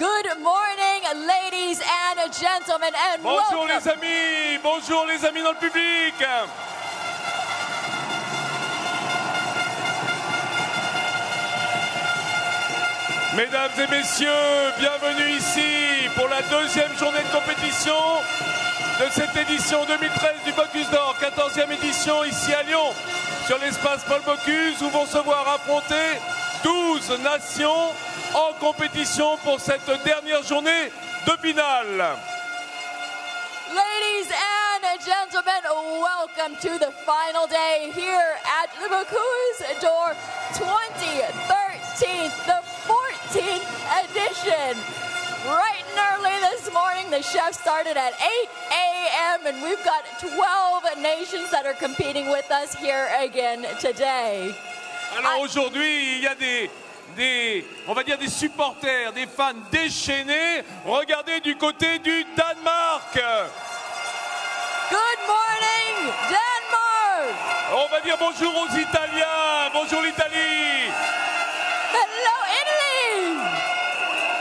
Good morning, ladies and gentlemen, and Bonjour welcome. les amis dans le public. Mesdames et messieurs, bienvenue ici pour la deuxième journée de compétition de cette édition 2013 du Bocuse d'Or, 14e édition ici à Lyon, sur l'espace Paul Bocuse, où vont se voir affronter 12 nations en compétition pour cette dernière journée de finale. Ladies and gentlemen, welcome to the final day here at the Bocuse d'Or 2013, the 14th edition. Bright and early this morning, the chef started at 8 a.m. and we've got 12 nations that are competing with us here again today. Alors aujourd'hui, il y a on va dire des supporters, des fans déchaînés. Regardez du côté du Danemark. Good morning, Denmark. On va dire bonjour aux Italiens. Bonjour l'Italie. Hello, Italy.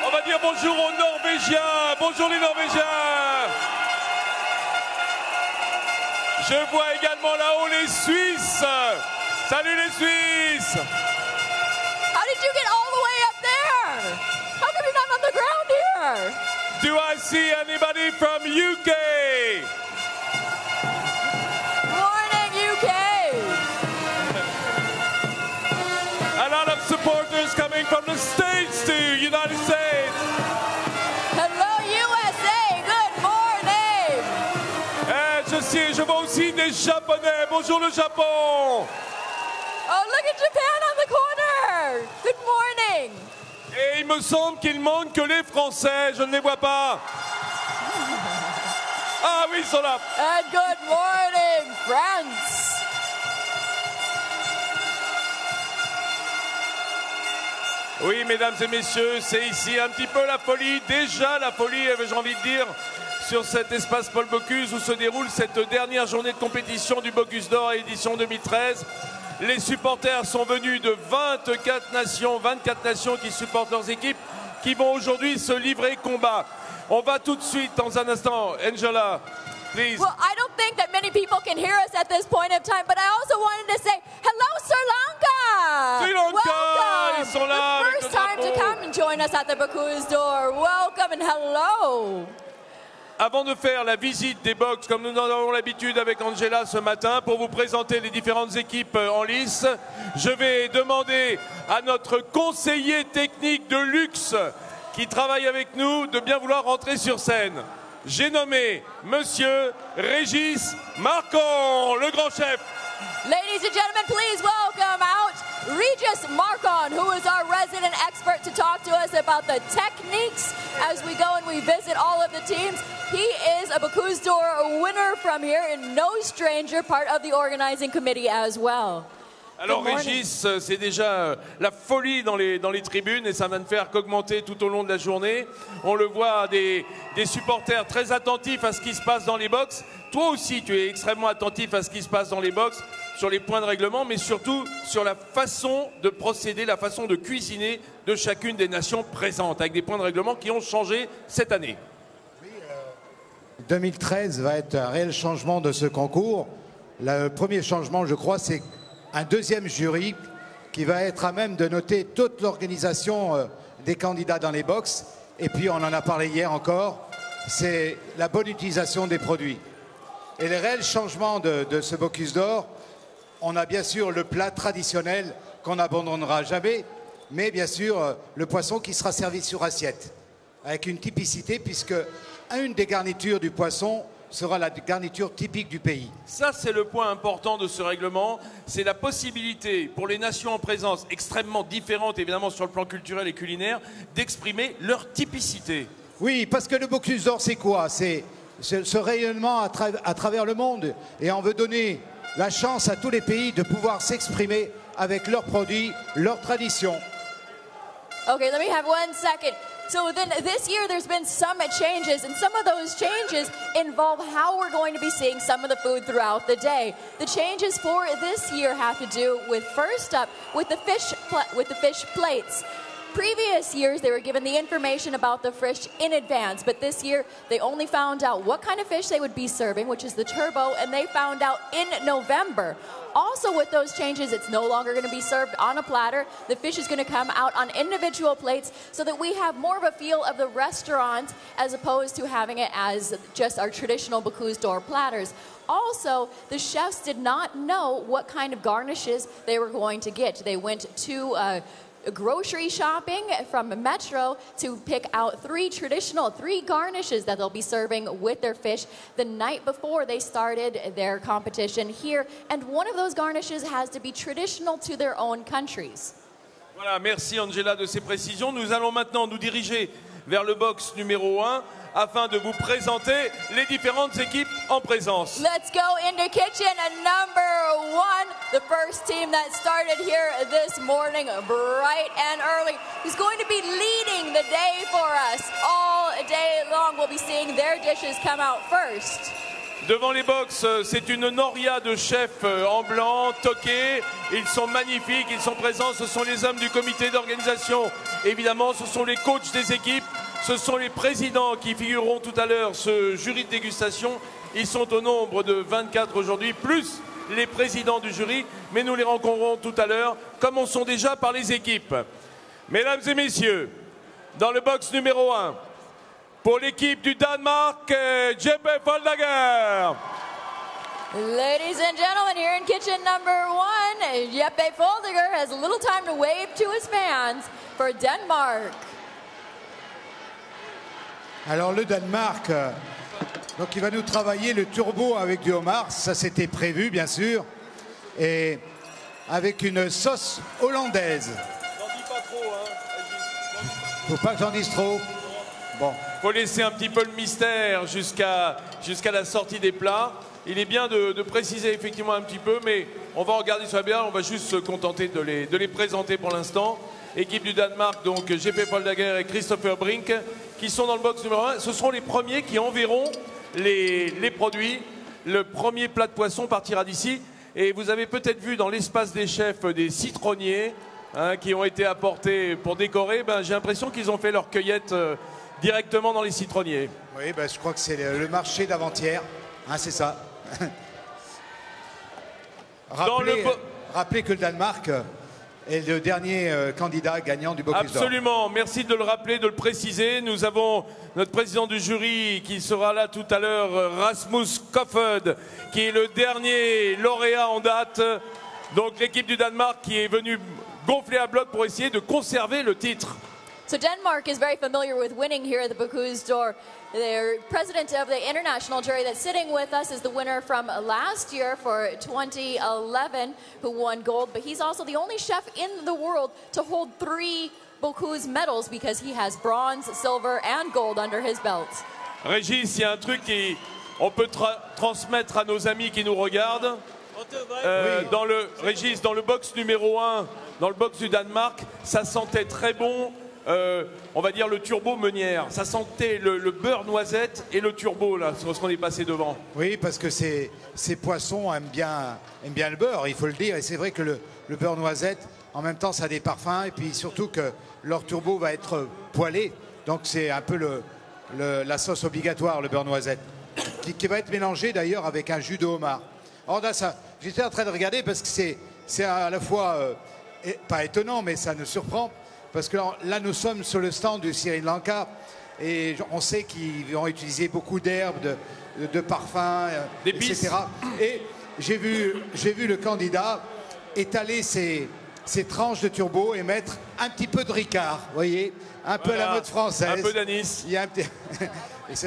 On va dire bonjour aux Norvégiens. Bonjour les Norvégiens. Je vois également là-haut les Suisses. Salut les Suisses. How did you get all the way up there? How come you're not on the ground here? Do I see anybody from UK? Morning, UK. A lot of supporters coming from the States to United States. Hello, USA. Good morning. Je vois aussi des Japonais. Bonjour le Japon. Oh, look at Japan on the corner. Good morning. Et il me semble qu'il manque que les Français. Je ne les vois pas. Ah oui, ils sont là. And good morning, France. Oui, mesdames et messieurs, c'est ici un petit peu la folie. Déjà la folie, j'ai envie de dire, sur cet espace Paul Bocuse où se déroule cette dernière journée de compétition du Bocuse d'Or édition 2013. Les supporters sont venus de 24 nations qui supportent leurs équipes, qui vont aujourd'hui se livrer combat. On va tout de suite, dans un instant, Angela, please. Well, I don't think that many people can hear us at this point of time, but I also wanted to say hello, Sri Lanka. Sri Lanka, welcome. ils sont là avec The first le time to drapeau. come and join us at the Bocuse d'Or. Welcome and hello. Avant de faire la visite des box, comme nous en avons l'habitude avec Angela ce matin, pour vous présenter les différentes équipes en lice, je vais demander à notre conseiller technique de luxe qui travaille avec nous de bien vouloir rentrer sur scène. J'ai nommé Monsieur Régis Marcon, le grand chef. Ladies and gentlemen, please welcome out Regis Marcon, who is our resident expert to talk to us about the techniques as we go and we visit all of the teams. He is a Bocuse d'Or winner from here and no stranger, part of the organizing committee as well. Alors Régis, c'est déjà la folie dans les tribunes et ça va ne faire qu'augmenter tout au long de la journée. On le voit, des supporters très attentifs à ce qui se passe dans les box. Toi aussi, tu es extrêmement attentif à ce qui se passe dans les box, sur les points de règlement, mais surtout sur la façon de procéder, la façon de cuisiner de chacune des nations présentes, avec des points de règlement qui ont changé cette année. 2013 va être un réel changement de ce concours. Le premier changement, je crois, c'est un deuxième jury qui va être à même de noter toute l'organisation des candidats dans les box. Et puis, on en a parlé hier encore, c'est la bonne utilisation des produits. Et le réel changement de ce Bocuse d'Or, on a bien sûr le plat traditionnel qu'on n'abandonnera jamais, mais bien sûr le poisson qui sera servi sur assiette, avec une typicité, puisque une des garnitures du poisson sera la garniture typique du pays. Ça, c'est le point important de ce règlement. C'est la possibilité pour les nations en présence, extrêmement différentes évidemment sur le plan culturel et culinaire, d'exprimer leur typicité. Oui, parce que le Bocuse d'Or, c'est quoi? C'est ce rayonnement à travers le monde. Et on veut donner la chance à tous les pays de pouvoir s'exprimer avec leurs produits, leurs traditions. Okay, let me have 1 second. So then this year there's been some changes, and some of those changes involve how we're going to be seeing some of the food throughout the day. The changes for this year have to do with, first up, with the fish plates. Previous years, they were given the information about the fish in advance, but this year, they only found out what kind of fish they would be serving, which is the turbo, and they found out in November. Also, with those changes, it's no longer going to be served on a platter. The fish is going to come out on individual plates so that we have more of a feel of the restaurant as opposed to having it as just our traditional Bocuse d'Or platters. Also, the chefs did not know what kind of garnishes they were going to get. They went to grocery shopping from Metro to pick out three garnishes that they'll be serving with their fish the night before they started their competition here. And one of those garnishes has to be traditional to their own countries. Voilà, merci Angela de ces précisions. Nous allons maintenant nous diriger vers le box numéro 1 afin de vous présenter les différentes équipes en présence. Let's go into kitchen number 1, the first team that started here this morning bright and early, who's going to be leading the day for us all day long. We'll be seeing their dishes come out first. Devant les box, c'est une noria de chefs en blanc, toqués. Ils sont magnifiques, ils sont présents. Ce sont les hommes du comité d'organisation. Évidemment, ce sont les coachs des équipes. Ce sont les présidents qui figureront tout à l'heure ce jury de dégustation. Ils sont au nombre de 24 aujourd'hui, plus les présidents du jury. Mais nous les rencontrerons tout à l'heure, commençons déjà par les équipes. Mesdames et messieurs, dans le box numéro 1, pour l'équipe du Danemark, Jeppe Foldager. Ladies and gentlemen, here in kitchen number 1, Jeppe Foldager has a little time to wave to his fans for Denmark. Alors le Danemark, donc il va nous travailler le turbo avec du homard, ça c'était prévu bien sûr, et avec une sauce hollandaise. N'en dis pas trop, hein. Faut pas que j'en dise trop. Bon. Faut laisser un petit peu le mystère jusqu'à la sortie des plats. Il est bien de préciser effectivement un petit peu, mais on va regarder ça bien, on va juste se contenter de les présenter pour l'instant. Équipe du Danemark, donc Jeppe Foldager et Christopher Brink, qui sont dans le box numéro 1. Ce seront les premiers qui enverront les produits. Le premier plat de poisson partira d'ici. Et vous avez peut-être vu dans l'espace des chefs des citronniers qui ont été apportés pour décorer. J'ai l'impression qu'ils ont fait leur cueillette directement dans les citronniers. Oui, je crois que c'est le marché d'avant-hier. C'est ça. Rappelez que le Danemark est le dernier candidat gagnant du Bocuse d'Or. Absolument, merci de le rappeler, de le préciser. Nous avons notre président du jury qui sera là tout à l'heure, Rasmus Kofoed, qui est le dernier lauréat en date. Donc l'équipe du Danemark qui est venue gonfler à bloc pour essayer de conserver le titre. So Denmark is very familiar with winning here at the Bocuse d'Or. The president of the international jury that's sitting with us is the winner from last year for 2011, who won gold. But he's also the only chef in the world to hold 3 Bocuse medals because he has bronze, silver, and gold under his belt. Régis, il y a un truc qu'on peut transmettre à nos amis qui nous regardent. Régis, dans le box numéro 1, dans le box du Danemark, ça sentait très bon. On va dire le turbo meunière. Ça sentait le beurre noisette et le turbo là, lorsqu'on est passé devant. Oui, parce que ces poissons aiment bien le beurre, il faut le dire. Et c'est vrai que le beurre noisette, en même temps, ça a des parfums. Et puis surtout que leur turbo va être poêlé. Donc c'est un peu la sauce obligatoire, le beurre noisette, qui va être mélangé d'ailleurs avec un jus de homard. Alors là, j'étais en train de regarder parce que c'est à la fois pas étonnant, mais ça nous surprend. Parce que là, nous sommes sur le stand du Sri Lanka et on sait qu'ils vont utiliser beaucoup d'herbes, de parfums, etc. Et j'ai vu le candidat étaler ses tranches de turbo et mettre un petit peu de Ricard, vous voyez, un peu à la mode française. Un peu d'anis.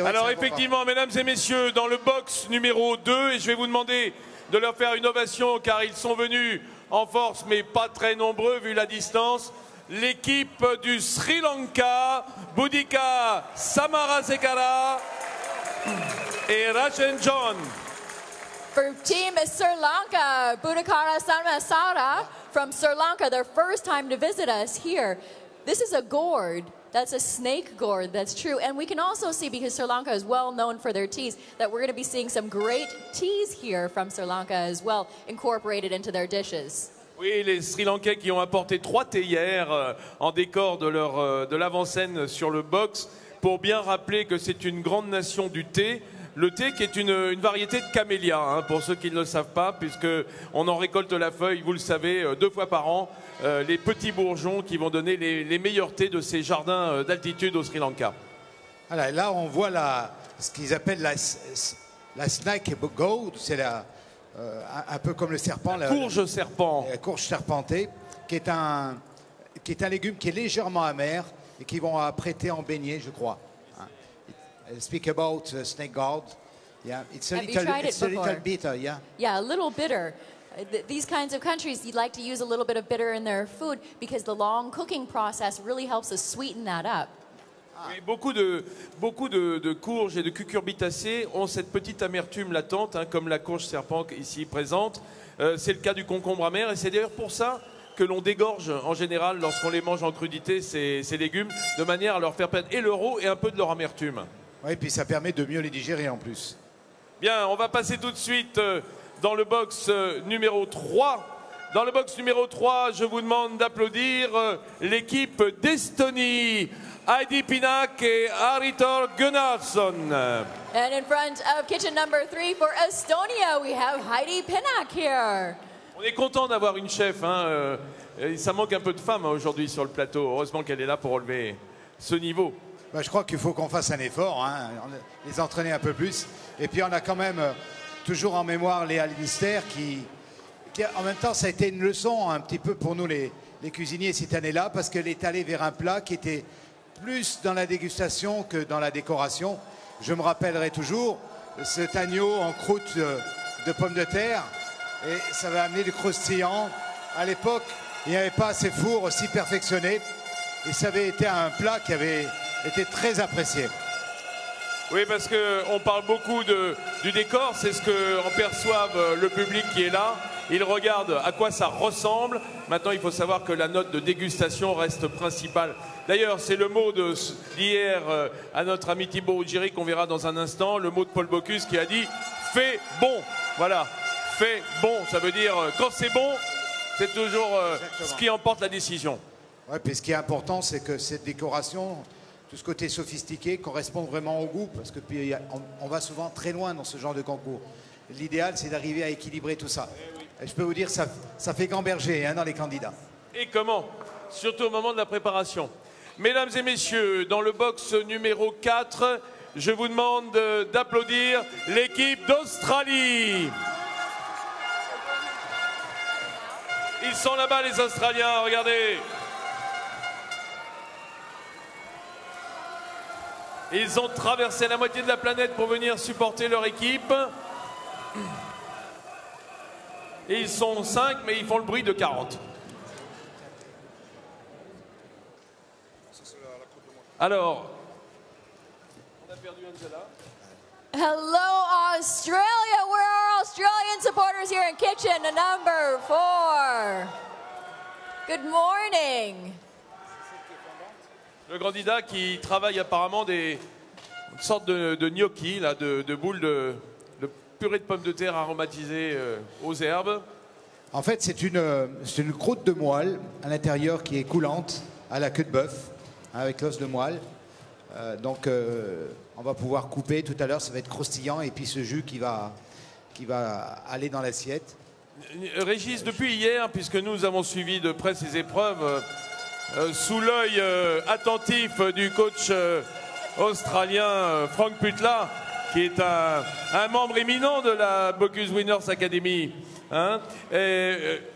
Alors effectivement, mesdames et messieurs, dans le box numéro 2, et je vais vous demander de leur faire une ovation car ils sont venus en force mais pas très nombreux vu la distance. L'équipe du Sri Lanka, Boudica Samarasekara et Rajan John. For Team Sri Lanka, Boudicara Samasara from Sri Lanka, their first time to visit us here. This is a gourd. That's a snake gourd, that's true. And we can also see, because Sri Lanka is well known for their teas, that we're going to be seeing some great teas here from Sri Lanka as well, incorporated into their dishes. Oui, les Sri Lankais qui ont apporté 3 théières en décor de l'avant-scène sur le box pour bien rappeler que c'est une grande nation du thé. Le thé qui est une variété de camélia, hein, pour ceux qui ne le savent pas, puisqu'on en récolte la feuille, vous le savez, 2 fois par an, les petits bourgeons qui vont donner les meilleurs thés de ces jardins d'altitude au Sri Lanka. Voilà, là, on voit ce qu'ils appellent la snake gourd, c'est un peu comme le serpent. La courge serpent. La courge serpentée, qui est un légume qui est légèrement amer et qui vont apprêter en beignet, je crois. Speak about snake gourd. Yeah, it's a little bitter. Yeah. Yeah, a little bitter. These kinds of countries, you'd like to use a little bit of bitter in their food because the long cooking process really helps us sweeten that up. Oui, beaucoup de courges et de cucurbitacées ont cette petite amertume latente, hein, comme la courge serpent ici présente. C'est le cas du concombre amer et c'est d'ailleurs pour ça que l'on dégorge en général lorsqu'on les mange en crudité, ces légumes, de manière à leur faire perdre et leur eau et un peu de leur amertume. Oui, et puis ça permet de mieux les digérer en plus. Bien, on va passer tout de suite dans le box numéro 3. Dans le box numéro 3, je vous demande d'applaudir l'équipe d'Estonie. Heidi Pinak et Aritor Gunnarsson. And in front of kitchen number 3 for Estonia, we have Heidi Pinak here. On est content d'avoir une chef. Hein. Ça manque un peu de femmes hein, aujourd'hui sur le plateau. Heureusement qu'elle est là pour relever ce niveau. Bah, je crois qu'il faut qu'on fasse un effort, hein, les entraîner un peu plus. Et puis on a quand même toujours en mémoire Léa Lindster qui en même temps ça a été une leçon un petit peu pour nous les cuisiniers cette année-là parce qu'elle est allée vers un plat qui était plus dans la dégustation que dans la décoration. Je me rappellerai toujours cet agneau en croûte de pommes de terre et ça va amener du croustillant. À l'époque, il n'y avait pas ces fours aussi perfectionnés et ça avait été un plat qui avait été très apprécié. Oui, parce qu'on parle beaucoup du décor, c'est ce qu'en perçoivent le public qui est là. Ils regardent à quoi ça ressemble. Maintenant, il faut savoir que la note de dégustation reste principale. D'ailleurs, c'est le mot d'hier à notre ami Thibaut Ruggieri qu'on verra dans un instant, le mot de Paul Bocuse qui a dit « fait bon ». Voilà, « fait bon », ça veut dire quand c'est bon, c'est toujours ce qui emporte la décision. Oui, puis ce qui est important, c'est que cette décoration, tout ce côté sophistiqué, correspond vraiment au goût, parce que puis, on va souvent très loin dans ce genre de concours. L'idéal, c'est d'arriver à équilibrer tout ça. Et je peux vous dire, ça fait gamberger hein, dans les candidats. Et comment? Surtout au moment de la préparation. Mesdames et messieurs, dans le box numéro 4, je vous demande d'applaudir l'équipe d'Australie. Ils sont là-bas, les Australiens, regardez. Ils ont traversé la moitié de la planète pour venir supporter leur équipe. Et ils sont 5, mais ils font le bruit de 40. Alors, on a perdu Angela. Hello, Australia. Where are our Australian supporters here in kitchen number 4? Good morning. Le candidat qui travaille apparemment une sorte de gnocchi, là, de boules de purée de pommes de terre aromatisées aux herbes. En fait, c'est une croûte de moelle à l'intérieur qui est coulante à la queue de bœuf, hein, avec l'os de moelle. Donc, on va pouvoir couper tout à l'heure, ça va être croustillant, et puis ce jus qui va aller dans l'assiette. Régis, depuis hier, puisque nous avons suivi de près ces épreuves, sous l'œil attentif du coach australien Frank Putla, qui est un membre éminent de la Bocuse Winners Academy. Hein,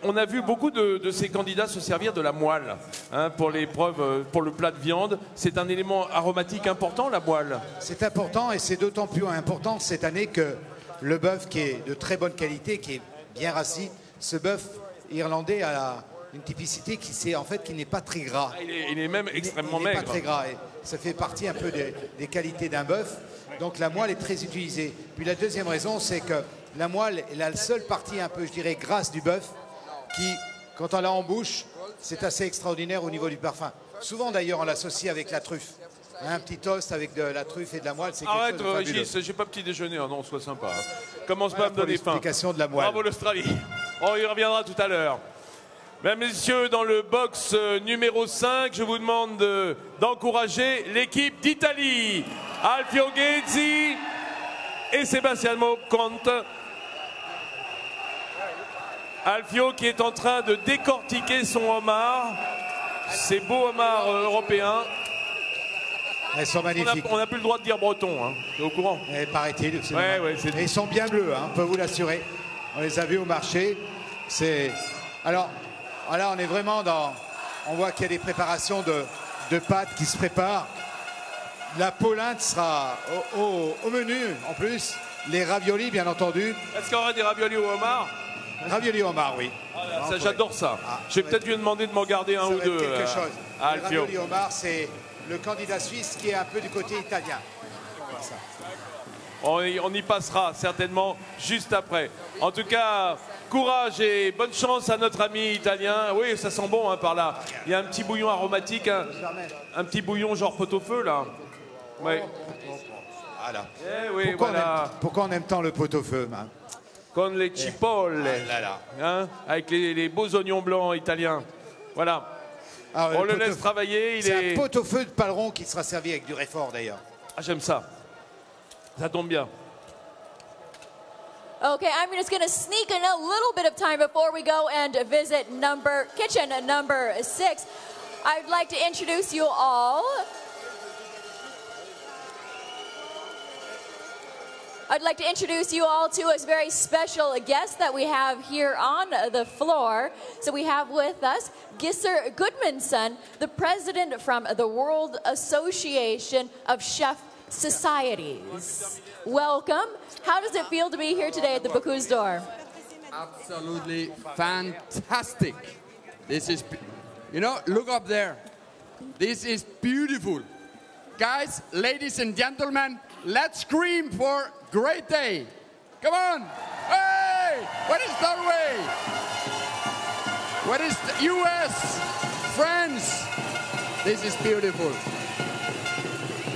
on a vu beaucoup de ces candidats se servir de la moelle hein, pour l'épreuve, pour le plat de viande. C'est un élément aromatique important, la moelle. C'est important et c'est d'autant plus important cette année que le bœuf qui est de très bonne qualité, qui est bien rassis, ce bœuf irlandais a une typicité qui n'est pas très gras. Il est même extrêmement maigre. Il n'est pas très gras. Et ça fait partie un peu des qualités d'un bœuf. Donc la moelle est très utilisée. Puis la deuxième raison, c'est que la moelle est la seule partie un peu, je dirais, grasse du bœuf qui, quand on l'a en bouche, c'est assez extraordinaire au niveau du parfum. Souvent d'ailleurs, on l'associe avec la truffe. Un petit toast avec de la truffe et de la moelle, c'est quelque chose de fabuleux. Arrête, Régis, j'ai pas petit déjeuner. Oh non, sois sympa. Commence pas à me donner faim. De la moelle. Bravo l'Australie. On y reviendra tout à l'heure. Mesdames, Messieurs, dans le box numéro 5, je vous demande d'encourager l'équipe d'Italie. Alfio Ghezzi et Sebastiano Conte. Alfio qui est en train de décortiquer son homard. Ces beaux homards européens. Elles sont magnifiques. On n'a plus le droit de dire breton, hein. T'es au courant? Paraît-il. Ouais, et ils sont bien bleus, hein, on peut vous l'assurer. On les a vus au marché. Alors, là, on est vraiment dans... On voit qu'il y a des préparations de pâtes qui se préparent. La polenta sera au menu, en plus. Les raviolis, bien entendu. Est-ce qu'il y aura des raviolis au homard? Raviolis au homard, oui. Ça, j'adore ça. J'ai peut-être lui demander de m'en garder un ou deux. Quelque chose. À Les Alfio. raviolis au homard, c'est le candidat suisse qui est un peu du côté italien. On y passera certainement juste après. En tout cas, courage et bonne chance à notre ami italien. Oui, ça sent bon, hein, par là. Il y a un petit bouillon aromatique, un petit bouillon genre pot-au-feu là. Ouais. Voilà. Eh oui, pourquoi on aime tant le pot-au-feu, hein? Con les cipolle, hein, avec les beaux oignons blancs italiens. Voilà. On le laisse travailler. C'est un pot-au-feu de paleron qui sera servi avec du réfort d'ailleurs. Ah, j'aime ça. Ça tombe bien. Okay, I'm just going to sneak in a little bit of time before we go and visit kitchen number 6. I'd like to introduce you all. I'd like to introduce you all to a very special guest that we have here on the floor. So we have with us Gisser Goodmanson, the president from the World Association of Chef Societies. Welcome. How does it feel to be here today at the Bocuse d'Or? Absolutely fantastic. This is, look up there. This is beautiful. Guys, ladies and gentlemen, let's scream for great day. Come on. Hey, what is Norway? What is the US? France? This is beautiful.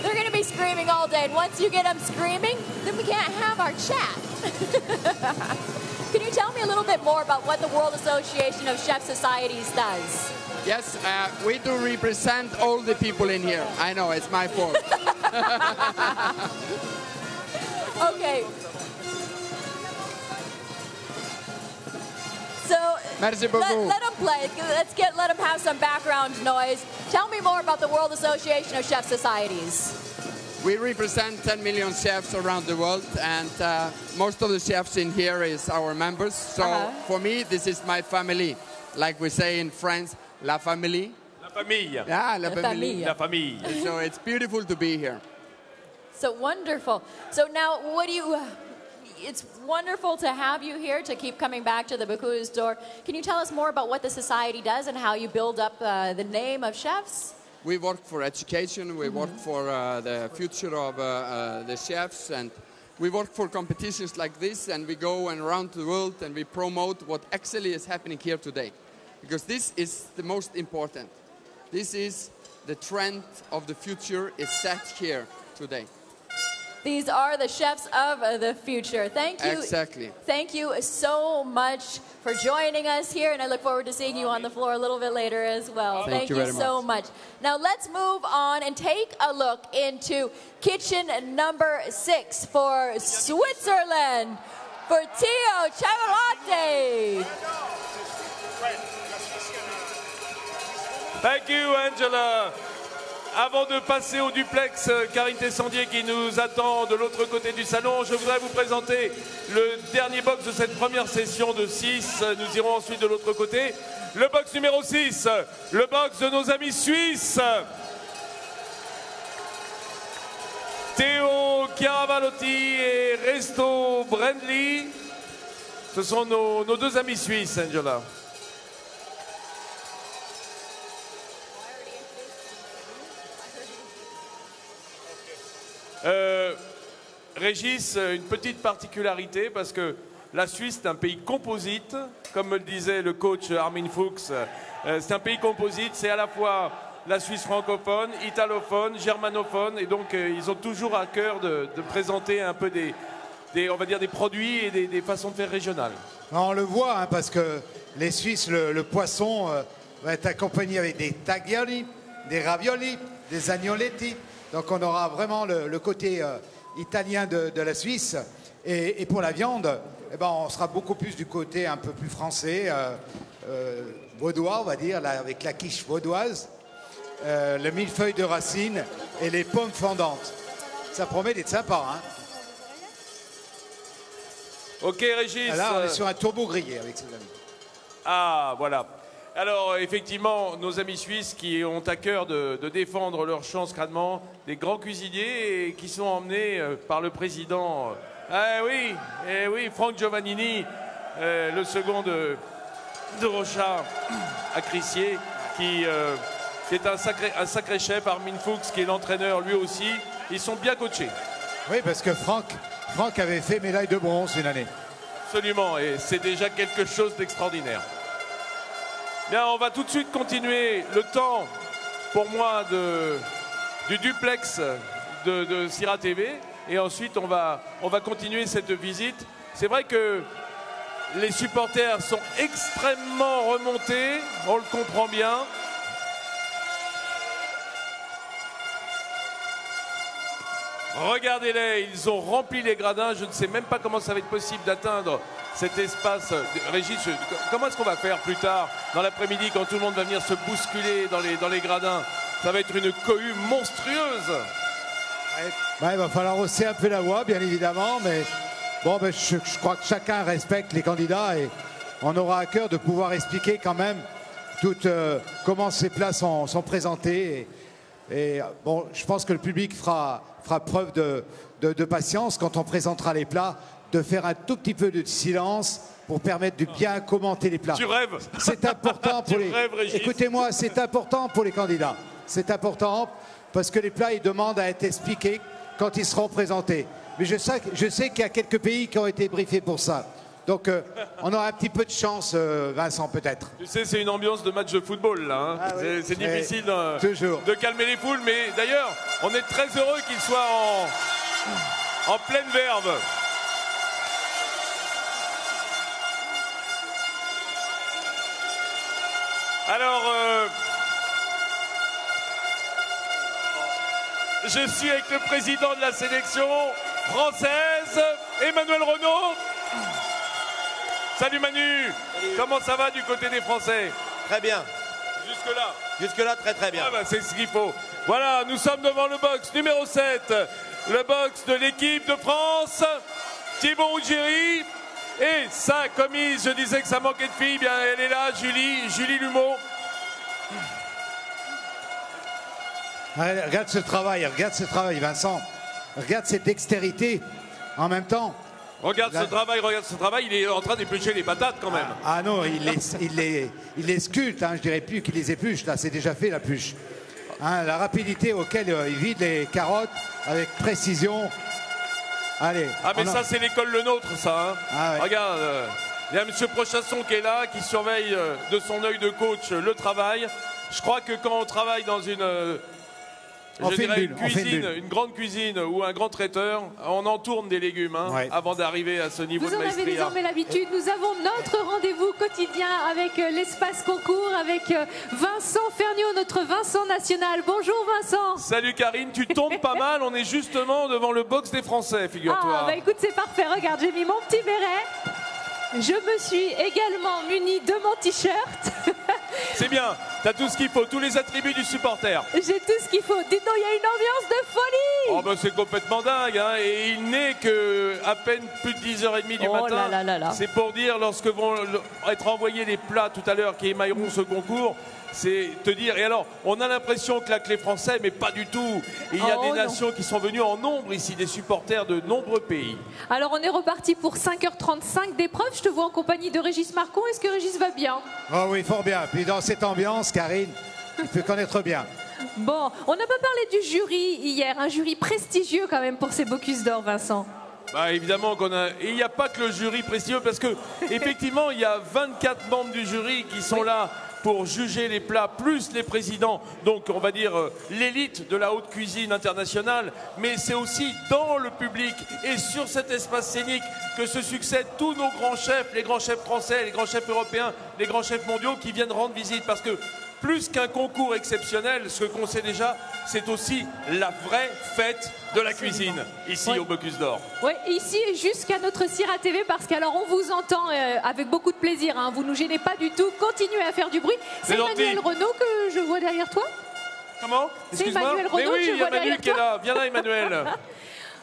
They're going to be screaming all day, and once you get them screaming, then we can't have our chat. Can you tell me a little bit more about what the World Association of Chef Societies does? Yes, we do represent all the people in here. I know, it's my fault. Okay. So Merci beaucoup. let them play. Let them have some background noise. Tell me more about the World Association of Chef Societies. We represent 10 million chefs around the world, and most of the chefs in here is our members. So for me, this is my family. Like we say in France, la famille. La famille. Yeah, la famille. La famille. So it's beautiful to be here. So wonderful. So now, it's wonderful to have you here, to keep coming back to the Bocuse d'Or. Can you tell us more about what the society does and how you build up the name of chefs? We work for education, we work for the future of the chefs, and we work for competitions like this, and we go around the world and we promote what actually is happening here today. Because this is the most important. This is the trend of the future is set here today. These are the chefs of the future. Thank you. Exactly. Thank you so much for joining us here, and I look forward to seeing you on the floor a little bit later as well. Thank you very so much. Now let's move on and take a look into kitchen number 6 for Switzerland, for Tio Chavarate. Thank you, Angela. Avant de passer au duplex Karine Tessandier qui nous attend de l'autre côté du salon, je voudrais vous présenter le dernier box de cette première session de 6. Nous irons ensuite de l'autre côté. Le box numéro 6, le box de nos amis suisses. Théo Chiaravalotti et Resto Brandley. Ce sont nos deux amis suisses, Angela. Régis, une petite particularité parce que la Suisse est un pays composite, comme me le disait le coach Armin Fuchs. C'est un pays composite, c'est à la fois la Suisse francophone, italophone, germanophone, et donc ils ont toujours à cœur de présenter un peu on va dire des produits et des façons de faire régionales. On le voit, hein, parce que les Suisses, le poisson va être accompagné avec des taglioli, des ravioli, des agnoletti. Donc on aura vraiment le côté italien de la Suisse. Et pour la viande, eh ben, on sera beaucoup plus du côté un peu plus français, vaudois, on va dire, là, avec la quiche vaudoise, le millefeuille de racine et les pommes fondantes. Ça promet d'être sympa, hein. Ok, Régis. Là, on est sur un turbo grillé avec ces amis. Ah, voilà. Alors, effectivement, nos amis suisses qui ont à cœur de défendre leur chance crânement, des grands cuisiniers et qui sont emmenés par le président. Eh oui, Franck Giovannini, le second de Rochard à Crissier, qui est un sacré chef. Armin Fuchs, qui est l'entraîneur lui aussi. Ils sont bien coachés. Oui, parce que Franck avait fait médaille de bronze une année. Absolument, et c'est déjà quelque chose d'extraordinaire. Bien, on va tout de suite continuer le temps, pour moi, du duplex de Sira TV. Et ensuite, on va continuer cette visite. C'est vrai que les supporters sont extrêmement remontés, on le comprend bien. Regardez-les, ils ont rempli les gradins. Je ne sais même pas comment ça va être possible d'atteindre cet espace. Régis, comment est-ce qu'on va faire plus tard, dans l'après-midi, quand tout le monde va venir se bousculer dans les gradins? Ça va être une cohue monstrueuse. Ouais, il va falloir hausser un peu la voix, bien évidemment, mais bon, je crois que chacun respecte les candidats et on aura à cœur de pouvoir expliquer quand même comment ces plats sont présentés. Et bon, je pense que le public fera preuve de patience quand on présentera les plats, de faire un tout petit peu de silence pour permettre de bien commenter les plats. Tu rêves. C'est important pour Écoutez-moi, c'est important pour les candidats. C'est important parce que les plats, ils demandent à être expliqués quand ils seront présentés. Mais je sais qu'il y a quelques pays qui ont été briefés pour ça. Donc, on aura un petit peu de chance, Vincent, peut-être. Tu sais, c'est une ambiance de match de football, là. Hein. Ah, oui. C'est difficile toujours de calmer les foules. Mais d'ailleurs, on est très heureux qu'il soit en pleine verve. Alors, je suis avec le président de la sélection française, Emmanuel Renaud. Salut Manu. Salut. Comment ça va du côté des Français? Très bien. Jusque-là? Jusque-là, très très bien. Ah bah, c'est ce qu'il faut. Voilà, nous sommes devant le box numéro 7. Le box de l'équipe de France. Thibaut Ogieri. Et sa commise, je disais que ça manquait de filles, bien elle est là, Julie Lumeau. Regarde ce travail, Vincent. Regarde cette dextérité en même temps. Regarde ce travail, il est en train d'éplucher les patates quand même. Ah non, il les sculpte, hein, je dirais plus qu'il les épluche, là, c'est déjà fait la pluche. Hein, la rapidité auquel il vide les carottes avec précision. Allez. Ah mais ça c'est l'école Le Nôtre, ça. Hein. Ah, ouais. Regarde, il y a M. Prochasson qui est là, qui surveille de son œil de coach le travail. Je crois que quand on travaille dans une... une grande cuisine ou un grand traiteur, on entourne des légumes avant d'arriver à ce niveau de maestria. Vous en avez désormais l'habitude. Nous avons notre rendez-vous quotidien avec l'espace concours, avec Vincent Ferniaud, notre Vincent national. Bonjour Vincent. Salut Karine, tu tombes pas mal. On est justement devant le box des Français, figure-toi. Ah bah écoute, c'est parfait. Regarde, j'ai mis mon petit béret. Je me suis également muni de mon t-shirt. C'est bien, t'as tout ce qu'il faut, tous les attributs du supporter. J'ai tout ce qu'il faut. Dites donc, il y a une ambiance de folie. Oh bah c'est complètement dingue, hein. Et il n'est que à peine plus de 10h30 du matin. Là. C'est pour dire, lorsque vont être envoyés les plats tout à l'heure qui émailleront ce concours, c'est te dire. Et alors, on a l'impression que les Français, mais pas du tout. Il y a des nations qui sont venues en nombre ici, des supporters de nombreux pays. Alors, on est reparti pour 5h35 d'épreuve. Je te vois en compagnie de Régis Marcon. Est-ce que Régis va bien? Oh oui, fort bien. Puis dans cette ambiance, Karine, tu peux connaître bien. Bon, on n'a pas parlé du jury hier. Un jury prestigieux quand même pour ces Bocuse d'Or, Vincent. Bah évidemment qu'on a. Et il n'y a pas que le jury prestigieux, parce que effectivement, il y a 24 membres du jury qui sont là pour juger les plats, plus les présidents, donc on va dire l'élite de la haute cuisine internationale, mais c'est aussi dans le public et sur cet espace scénique que se succèdent tous nos grands chefs, les grands chefs français, les grands chefs européens, les grands chefs mondiaux qui viennent rendre visite, parce que plus qu'un concours exceptionnel, ce qu'on sait déjà, c'est aussi la vraie fête de la cuisine, ici au Bocuse d'Or. Oui, ici et jusqu'à notre Sira TV, parce qu'alors on vous entend avec beaucoup de plaisir, hein, vous ne nous gênez pas du tout, continuez à faire du bruit. C'est Emmanuel Renaud que je vois derrière toi. Comment? C'est Emmanuel Renaud que je vois derrière toi. Qui est là. Viens là, Emmanuel.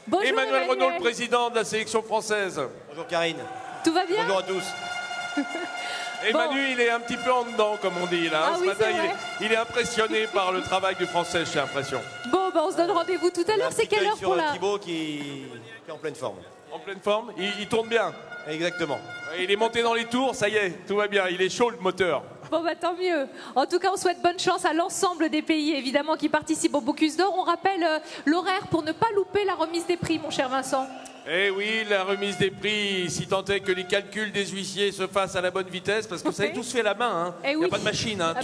Bonjour Emmanuel Renaud, le président de la sélection française. Bonjour Karine. Tout va bien? Bonjour à tous. Et bon. Manu, il est un petit peu en dedans, comme on dit là. Ce matin, il est impressionné par le travail du français, j'ai l'impression. Bon, ben on se donne rendez-vous tout à l'heure. C'est quelle heure pour la... Thibaut qui est en pleine forme. En pleine forme? Il tourne bien? Exactement. Il est monté dans les tours, ça y est, tout va bien. Il est chaud, le moteur. Bon, bah tant mieux. En tout cas, on souhaite bonne chance à l'ensemble des pays, évidemment, qui participent au Bocuse d'Or. On rappelle l'horaire pour ne pas louper la remise des prix, mon cher Vincent. Eh oui, la remise des prix, si tant est que les calculs des huissiers se fassent à la bonne vitesse, parce que vous savez, tout se fait à la main, hein. Il n'y a pas de machine, hein.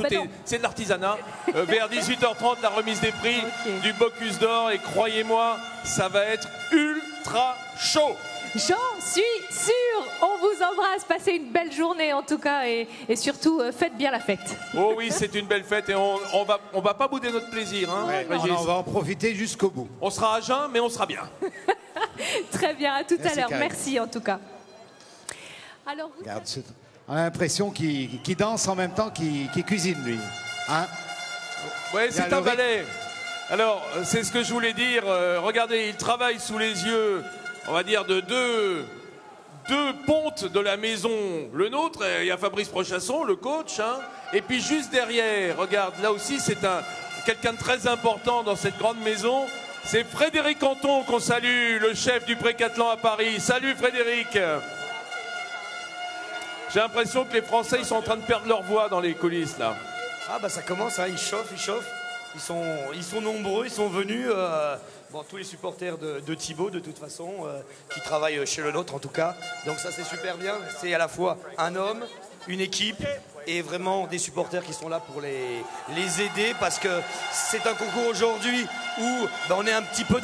C'est de l'artisanat. Vers 18h30, la remise des prix du Bocuse d'Or, et croyez-moi, ça va être ultra chaud. J'en suis sûre. On vous embrasse. Passez une belle journée en tout cas et surtout faites bien la fête. Oh oui, c'est une belle fête et on va pas bouder notre plaisir. Hein, on va en profiter jusqu'au bout. On sera à jeun, mais on sera bien. Très bien, à tout à l'heure. Merci en tout cas. Alors, regarde, on a l'impression qu'il danse en même temps qu'il cuisine, lui. Hein? Ouais, c'est un valet. Alors, c'est ce que je voulais dire. Regardez, il travaille sous les yeux, on va dire, de deux pontes de la maison. Le nôtre, il y a Fabrice Prochasson, le coach. Hein, et puis juste derrière, regarde, là aussi, c'est quelqu'un de très important dans cette grande maison. C'est Frédéric Canton qu'on salue, le chef du Pré-Catelan à Paris. Salut Frédéric. J'ai l'impression que les Français, ils sont en train de perdre leur voix dans les coulisses, là. Ah bah ça commence, hein, ils chauffent. Ils sont nombreux, ils sont venus. Bon, tous les supporters de Thibaut, de toute façon, qui travaillent chez le nôtre en tout cas. Donc ça, c'est super bien. C'est à la fois un homme, une équipe et vraiment des supporters qui sont là pour les aider, parce que c'est un concours aujourd'hui où on est un petit peu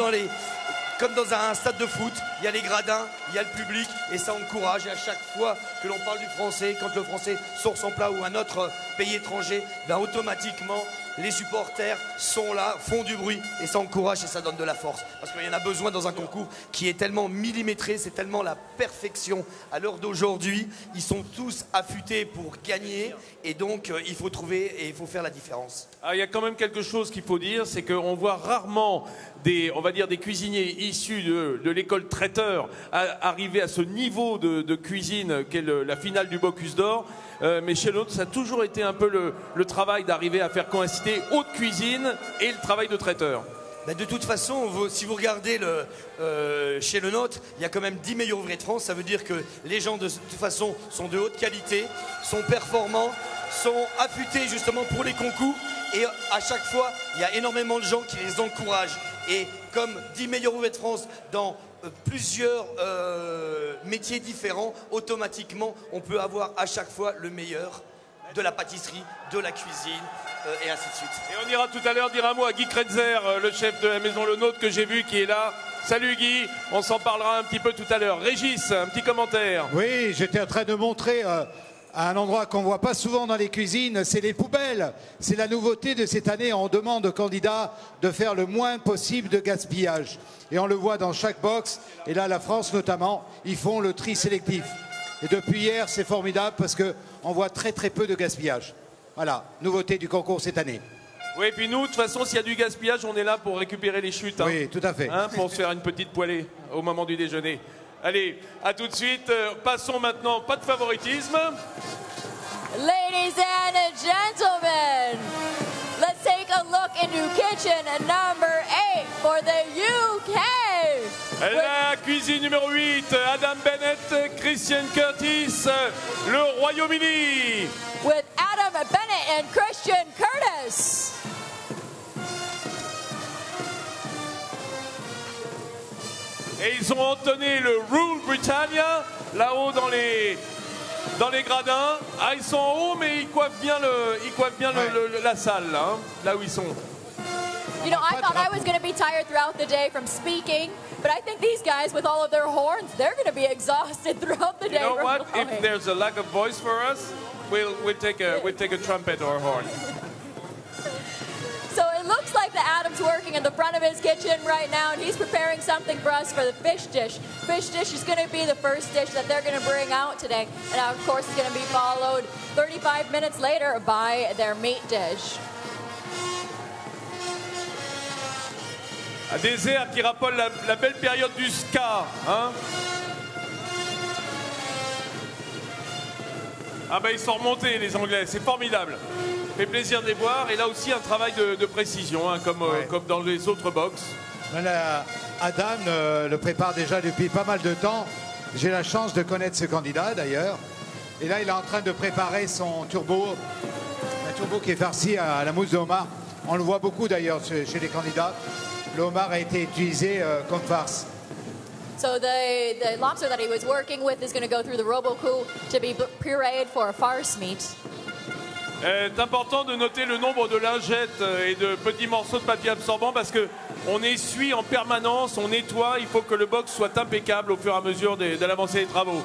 comme dans un stade de foot, il y a les gradins, il y a le public et ça encourage. Et à chaque fois que l'on parle du français, quand le français sort son plat ou un autre pays étranger, automatiquement les supporters sont là, font du bruit et ça encourage et ça donne de la force. Parce qu'il y en a besoin dans un concours qui est tellement millimétré, c'est tellement la perfection. À l'heure d'aujourd'hui, ils sont tous affûtés pour gagner et donc il faut trouver et il faut faire la différence. Ah, il y a quand même quelque chose qu'il faut dire, c'est qu'on voit rarement des cuisiniers issus de l'école traiteur arriver à ce niveau de cuisine qu'est la finale du Bocuse d'Or. Mais chez l'autre, ça a toujours été un peu le travail d'arriver à faire coïncider haute cuisine et le travail de traiteur. De toute façon, si vous regardez chez le nôtre, il y a quand même 10 meilleurs ouvriers de France. Ça veut dire que les gens de toute façon sont de haute qualité, sont performants, sont affûtés justement pour les concours. Et à chaque fois, il y a énormément de gens qui les encouragent. Et comme 10 meilleurs ouvriers de France dans plusieurs métiers différents, automatiquement, on peut avoir à chaque fois le meilleur de la pâtisserie, de la cuisine, et ainsi de suite. Et on ira tout à l'heure dire un mot à Guy Kretzer, le chef de la maison Le Nôtre que j'ai vu qui est là. Salut Guy, on s'en parlera un petit peu tout à l'heure. Régis, un petit commentaire. Oui, j'étais en train de montrer à un endroit qu'on ne voit pas souvent dans les cuisines, c'est les poubelles. C'est la nouveauté de cette année. On demande aux candidats de faire le moins possible de gaspillage. Et on le voit dans chaque box. Et là, la France notamment, ils font le tri sélectif. Et depuis hier, c'est formidable parce qu'on voit très très peu de gaspillage. Voilà, nouveauté du concours cette année. Oui, et puis nous, de toute façon, s'il y a du gaspillage, on est là pour récupérer les chutes. Hein. Oui, tout à fait. Hein, pour se faire une petite poêlée au moment du déjeuner. Allez, à tout de suite. Passons maintenant, pas de favoritisme. Ladies and gentlemen, let's take a look into kitchen number 8 for the UK. La cuisine numéro 8, Adam Bennett, Christian Curtis, le Royaume-Uni. With Adam Bennett and Christian Curtis. Et ils ont entonné le Rule Britannia, là-haut dans les dans les gradins. Ah, ils sont en haut, mais ils coiffent bien, la salle, là où ils sont. You know, I thought I was going to be tired throughout the day from speaking, but I think these guys, with all of their horns, they're going to be exhausted throughout the day. You know from what? blowing. If there's a lack of voice for us, we'll take a trumpet or a horn. So it looks like the Adam's working in the front of his kitchen right now, and he's preparing something for us for the fish dish. Fish dish is going to be the first dish that they're going to bring out today. And of course, it's going to be followed 35 minutes later by their meat dish. Un désert qui rappelle la belle période du ska, hein? Ah ben ils sont remontés les Anglais, c'est formidable. Ça fait plaisir de les voir et là aussi un travail de précision, hein, comme dans les autres box. Adam le prépare déjà depuis pas mal de temps. J'ai la chance de connaître ce candidat d'ailleurs. Et là il est en train de préparer son turbo, un turbo qui est farci à la mousse de homard. On le voit beaucoup d'ailleurs chez les candidats. Le homard a été utilisé comme farce. So the lobster that he was working with is going to go through the Robocoup to be pureed for a farce meat. C'est important de noter le nombre de lingettes et de petits morceaux de papier absorbant parce que on essuie en permanence, on nettoie. Il faut que le box soit impeccable au fur et à mesure de l'avancée des travaux.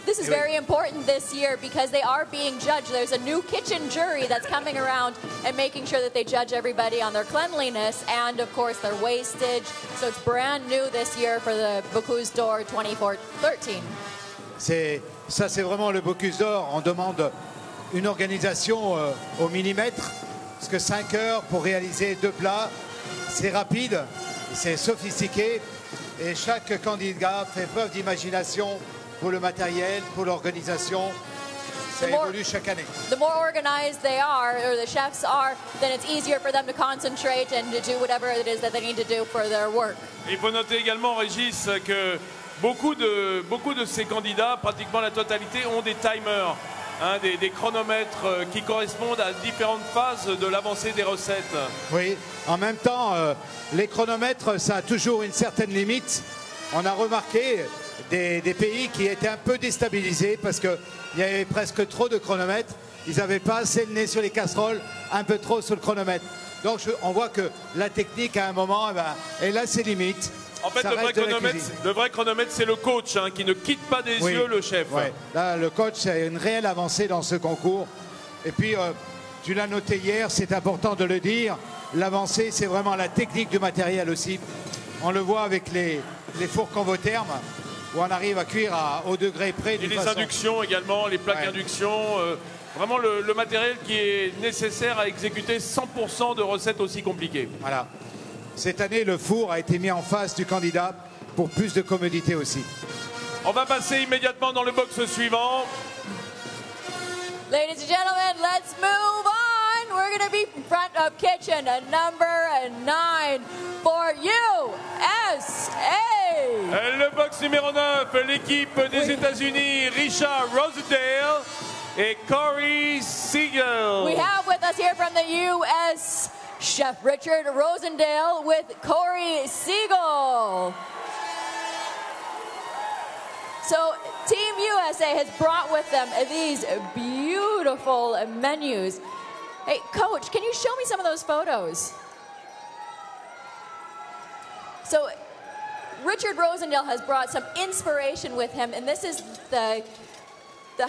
This is very important this year because they are being judged. There's a new kitchen jury that's coming around and making sure that they judge everybody on their cleanliness and, of course, their wastage. So it's brand new this year for the Bocuse d'Or 2013. Ça, c'est vraiment le Bocuse d'Or. On demande une organisation au millimètre parce que 5 heures pour réaliser 2 plats, c'est rapide, c'est sophistiqué et chaque candidat fait preuve d'imagination pour le matériel, pour l'organisation. Ça évolue chaque année. The more organized they are, or the chefs are, then it's easier for them to concentrate and to do whatever it is that they need to do for their work. Il faut noter également, Régis, que beaucoup de ces candidats, pratiquement la totalité, ont des timers, hein, des chronomètres qui correspondent à différentes phases de l'avancée des recettes. Oui, en même temps, les chronomètres, ça a toujours une certaine limite. On a remarqué des pays qui étaient un peu déstabilisés parce qu'il y avait presque trop de chronomètres. Ils n'avaient pas assez le nez sur les casseroles, un peu trop sur le chronomètre. Donc on voit que la technique à un moment, elle a ses limites. En fait, le vrai chronomètre, c'est le coach hein, qui ne quitte pas des yeux le chef. Ouais. Là, le coach, c'est une réelle avancée dans ce concours. Et puis, tu l'as noté hier, c'est important de le dire. L'avancée, c'est vraiment la technique du matériel aussi. On le voit avec les fours convothermes, où on arrive à cuire à haut degré près. Et les inductions également, les plaques d'induction. Vraiment le matériel qui est nécessaire à exécuter 100% de recettes aussi compliquées. Voilà. Cette année, le four a été mis en face du candidat pour plus de commodité aussi. On va passer immédiatement dans le box suivant. Ladies and gentlemen, let's move on. We're going to be in front of kitchen number 9 for USA. Le box numéro 9, l'équipe des États-Unis, Richard Rosendale et Corey Siegel. We have with us here from the U.S. Chef Richard Rosendale with Corey Siegel. So Team USA has brought with them these beautiful menus. Hey, Coach, can you show me some of those photos? So Richard Rosendale has brought some inspiration with him, and this is the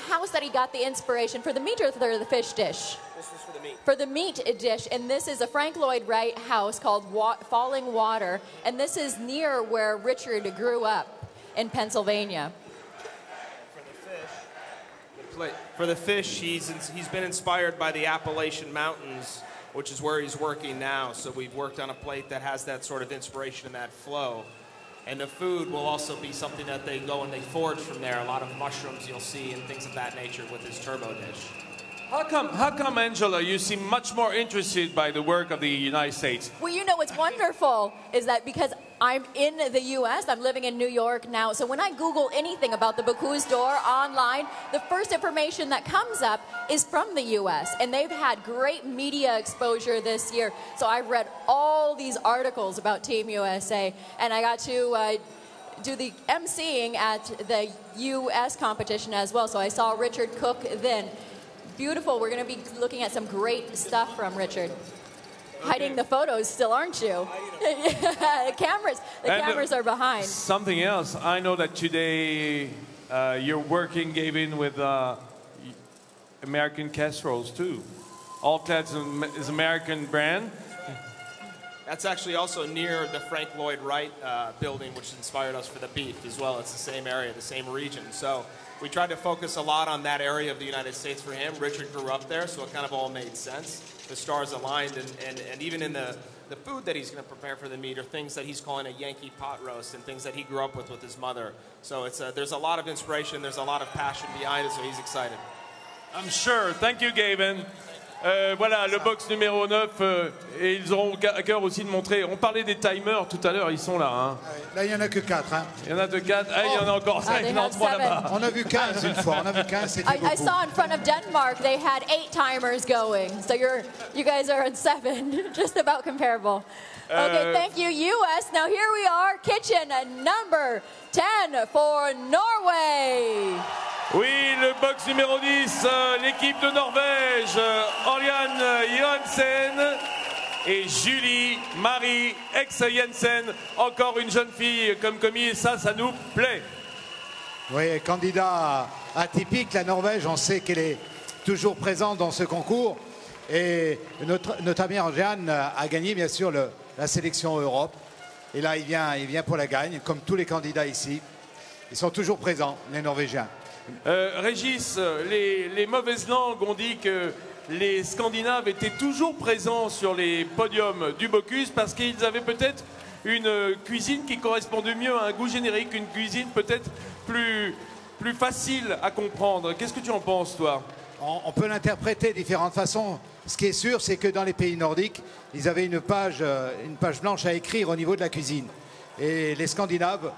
house that he got the inspiration for the meat or the fish dish? This is for the meat. For the meat dish, and this is a Frank Lloyd Wright house called Falling Water, and this is near where Richard grew up in Pennsylvania. For the fish, he's been inspired by the Appalachian Mountains, which is where he's working now. So we've worked on a plate that has that sort of inspiration and that flow. And the food will also be something that they go and they forage from there. A lot of mushrooms you'll see and things of that nature with his turbo dish. How come, Angela, you seem much more interested by the work of the United States? Well, you know what's wonderful is that because I'm in the U.S., I'm living in New York now, so when I Google anything about the Bocuse d'Or online, the first information that comes up is from the U.S., and they've had great media exposure this year. So I've read all these articles about Team USA, and I got to do the emceeing at the U.S. competition as well. So I saw Richard Cook then. Beautiful. We're going to be looking at some great stuff from Richard. Okay. Hiding the photos still, aren't you? the cameras are behind. Something else. I know that today you're working, Gavin, with American casseroles too. All-Clad is American brand. That's actually also near the Frank Lloyd Wright building, which inspired us for the beef as well. It's the same area, the same region. So we tried to focus a lot on that area of the United States for him. Richard grew up there, so it kind of all made sense. The stars aligned, and even in the food that he's going to prepare for the meat are things that he's calling a Yankee pot roast and things that he grew up with his mother. So there's a lot of inspiration, there's a lot of passion behind it, so he's excited. I'm sure. Thank you, Gavin. Voilà, le box numéro 9, et ils auront à cœur aussi de montrer. On parlait des timers tout à l'heure, ils sont là. Hein. Là, il n'y en a que 4. Hein. Il y en a que 4. Ah, il y en a encore 5, il y en a 3 là-bas. On a vu 15 une fois, on a vu 15, c'était beaucoup. I saw in front of Denmark, they had 8 timers going. So you guys are at 7, just about comparable. Okay, thank you, US. Now here we are, kitchen number 10 for Norway. Oui, le box numéro 10, l'équipe de Norvège, Oriane Johansen et Julie Marie Ex-Jensen, encore une jeune fille comme commis, et ça nous plaît. Oui, candidat atypique, la Norvège, on sait qu'elle est toujours présente dans ce concours. Et notre ami Oriane a gagné, bien sûr, la sélection Europe. Et là, il vient pour la gagne, comme tous les candidats ici. Ils sont toujours présents, les Norvégiens. Régis, les mauvaises langues ont dit que les Scandinaves étaient toujours présents sur les podiums du Bocuse parce qu'ils avaient peut-être une cuisine qui correspondait mieux à un goût générique, une cuisine peut-être plus facile à comprendre. Qu'est-ce que tu en penses, toi? On peut l'interpréter de différentes façons. Ce qui est sûr, c'est que dans les pays nordiques, ils avaient une page blanche à écrire au niveau de la cuisine. Et les Scandinaves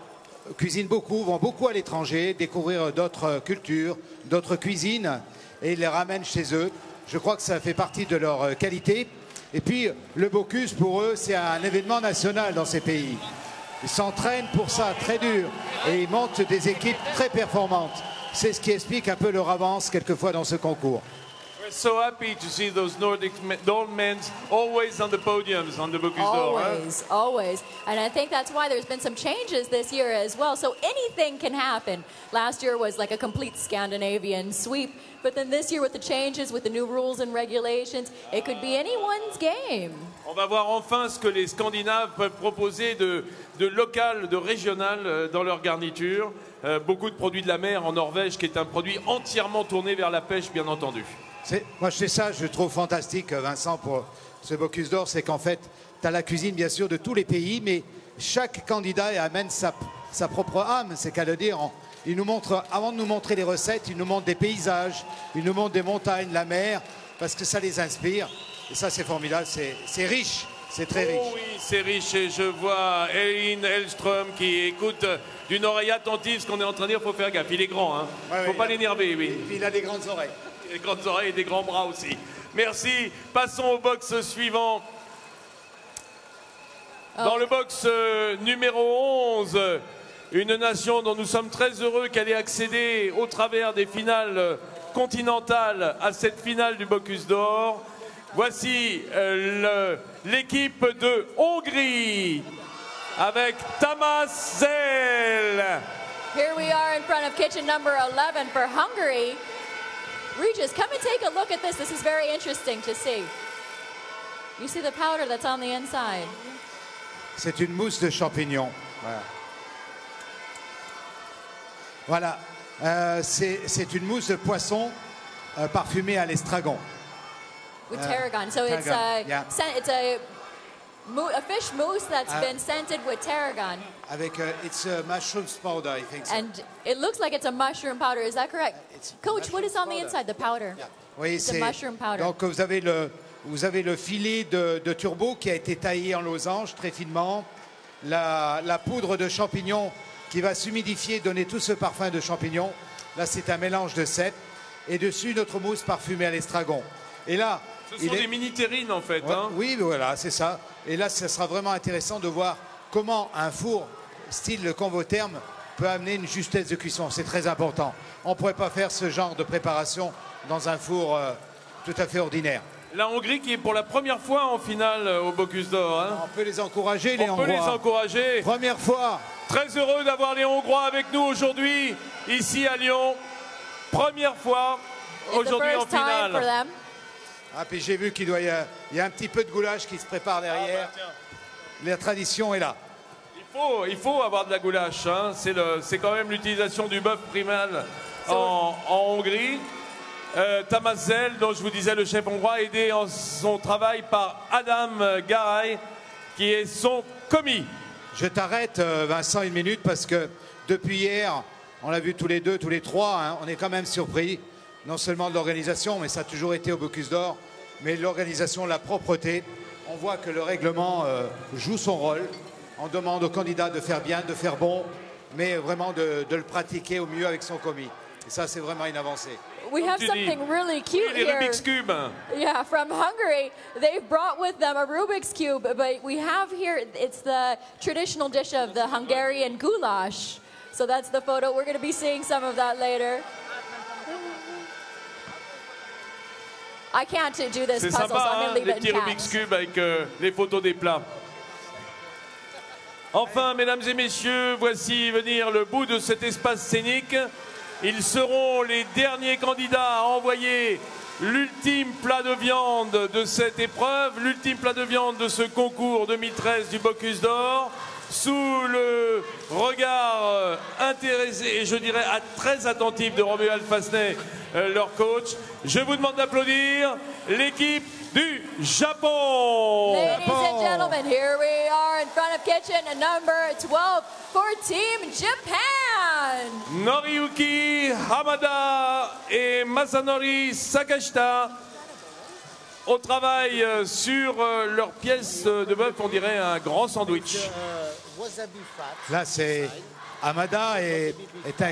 cuisinent beaucoup, vont beaucoup à l'étranger, découvrir d'autres cultures, d'autres cuisines, et ils les ramènent chez eux. Je crois que ça fait partie de leur qualité. Et puis, le Bocuse, pour eux, c'est un événement national dans ces pays. Ils s'entraînent pour ça, très dur, et ils montent des équipes très performantes. C'est ce qui explique un peu leur avance, quelquefois, dans ce concours. We're so happy to see those Nordic men always on the podiums on the Bocuse d'Or. Always. And I think that's why there's been some changes this year as well. So anything can happen. Last year was like a complete Scandinavian sweep. But then this year with the changes, with the new rules and regulations, it could be anyone's game. On va voir enfin ce que les Scandinaves peuvent proposer de local, de régional dans leur garniture. Beaucoup de produits de la mer en Norvège, qui est un produit entièrement tourné vers la pêche, bien entendu. Moi, c'est ça, je trouve fantastique, Vincent, pour ce Bocuse d'Or, c'est qu'en fait, tu as la cuisine, bien sûr, de tous les pays, mais chaque candidat amène sa propre âme, c'est qu'à le dire. Il nous montre, avant de nous montrer les recettes, il nous montre des paysages, il nous montre des montagnes, la mer, parce que ça les inspire. Et ça, c'est formidable, c'est riche, c'est très riche. Oh oui, c'est riche, et je vois Elin Hellström qui écoute d'une oreille attentive ce qu'on est en train de dire. Il faut faire gaffe, il est grand, hein. Ouais, faut pas l'énerver, oui. Et puis il a des grandes oreilles. Des grandes oreilles et des grands bras aussi. Merci. Passons au box suivant. Dans le box numéro 11, une nation dont nous sommes très heureux qu'elle ait accédé au travers des finales continentales à cette finale du Bocuse d'Or. Voici l'équipe de Hongrie avec Tamás Zell. Here we are in front of kitchen number 11 for Hungary. Regis, come and take a look at this. This is very interesting to see. You see the powder that's on the inside. C'est une mousse de champignons. Voilà. C'est une mousse de poisson parfumée à l'estragon. With tarragon. So it's a fish mousse that's been scented with tarragon. Avec it's a mushroom powder, I think so. And it looks like it's a mushroom powder. Is that correct? Coach, what is on the inside? The powder. Yeah. Oui, c'est mushroom powder. Donc vous avez le filet de turbo qui a été taillé en losange très finement. La poudre de champignons qui va s'humidifier, donner tout ce parfum de champignons. Là, c'est un mélange de cèpe. Et dessus, notre mousse parfumée à l'estragon. Et là, ce sont des mini-terrines en fait. Ouais, hein. Oui, voilà, c'est ça. Et là, ce sera vraiment intéressant de voir comment un four style convotherme peut amener une justesse de cuisson. C'est très important. On ne pourrait pas faire ce genre de préparation dans un four tout à fait ordinaire. La Hongrie qui est pour la première fois en finale au Bocuse d'Or. Hein. On peut les encourager, les Hongrois. On peut les encourager. Première fois. Très heureux d'avoir les Hongrois avec nous aujourd'hui, ici à Lyon. Première fois aujourd'hui en finale. Ah, puis j'ai vu qu'il y a un petit peu de goulash qui se prépare derrière. La tradition est là. Il faut avoir de la goulash. Hein. C'est quand même l'utilisation du bœuf primal en Hongrie. Tamás Zell, dont je vous disais le chef hongrois, aidé en son travail par Adam Garay, qui est son commis. Je t'arrête, Vincent, une minute, parce que depuis hier, on l'a vu tous les deux, tous les trois, hein, on est quand même surpris, non seulement de l'organisation, mais ça a toujours été au Bocuse d'Or, mais l'organisation, la propreté. On voit que le règlement joue son rôle. On demande aux candidats de faire bien, de faire bon, mais vraiment de le pratiquer au mieux avec son commis. Et ça, c'est vraiment une avancée. We have something really cute here. Rubik's Cube. Yeah, from Hungary. They've brought with them a Rubik's Cube, but we have here, it's the traditional dish of the Hungarian goulash. So that's the photo. We're going to be seeing some of that later. I can't do this puzzle, so I'm going to leave les it petits in Rubik's cats. Cube avec les photos des plats. Enfin, mesdames et messieurs, voici venir le bout de cet espace scénique. Ils seront les derniers candidats à envoyer l'ultime plat de viande de cette épreuve, l'ultime plat de viande de ce concours 2013 du Bocuse d'Or, sous le regard intéressé et je dirais très attentif de Romuald Fasney, leur coach. Je vous demande d'applaudir l'équipe du Japon. Ladies and gentlemen, here we are in front of kitchen number 12 for Team Japan. Noriyuki Hamada et Masanori Sakashita au travail sur leur pièce de bœuf, on dirait un grand sandwich. Là, c'est Hamada est un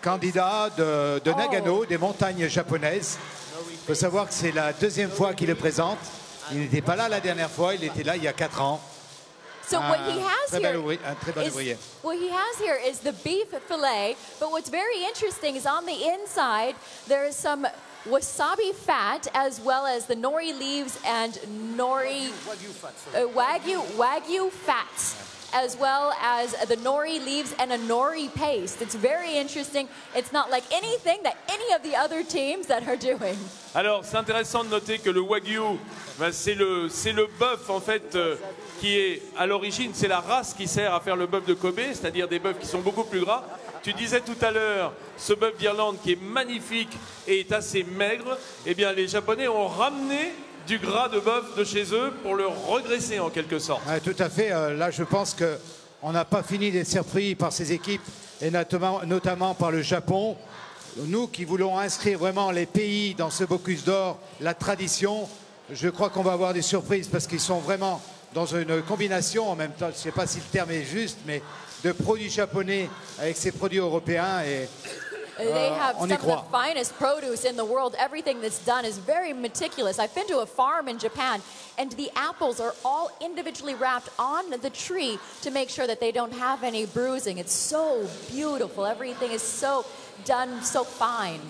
candidat de Nagano, des montagnes japonaises. Il faut savoir que c'est la deuxième fois qu'il le présente. Il n'était pas là la dernière fois, il était là il y a 4 ans. So what he has here what he has here is the beef fillet, but what's very interesting is on the inside there is some wasabi fat as well as the nori leaves and nori wagyu fat, as well as the nori leaves and a nori paste. It's very interesting. It's not like anything that any of the other teams that are doing. Alors, c'est intéressant de noter que le wagyu, ben, c'est le bœuf en fait qui est à l'origine, c'est la race qui sert à faire le bœuf de Kobe, c'est-à-dire des bœufs qui sont beaucoup plus gras. Tu disais tout à l'heure, ce bœuf d'Irlande qui est magnifique et est assez maigre, eh bien les Japonais ont ramené du gras de bœuf de chez eux pour le regresser en quelque sorte. Ouais, tout à fait. Là, je pense qu'on n'a pas fini d'être surpris par ces équipes, et notamment par le Japon. Nous qui voulons inscrire vraiment les pays dans ce Bocuse d'Or, la tradition, je crois qu'on va avoir des surprises parce qu'ils sont vraiment dans une combination, en même temps, je ne sais pas si le terme est juste, mais de produits japonais avec ces produits européens. Et They have some of the finest produce in the world. Everything that's done is very meticulous. I've been to a farm in Japan, and the apples are all individually wrapped on the tree to make sure that they don't have any bruising. It's so beautiful. Everything is so done so fine.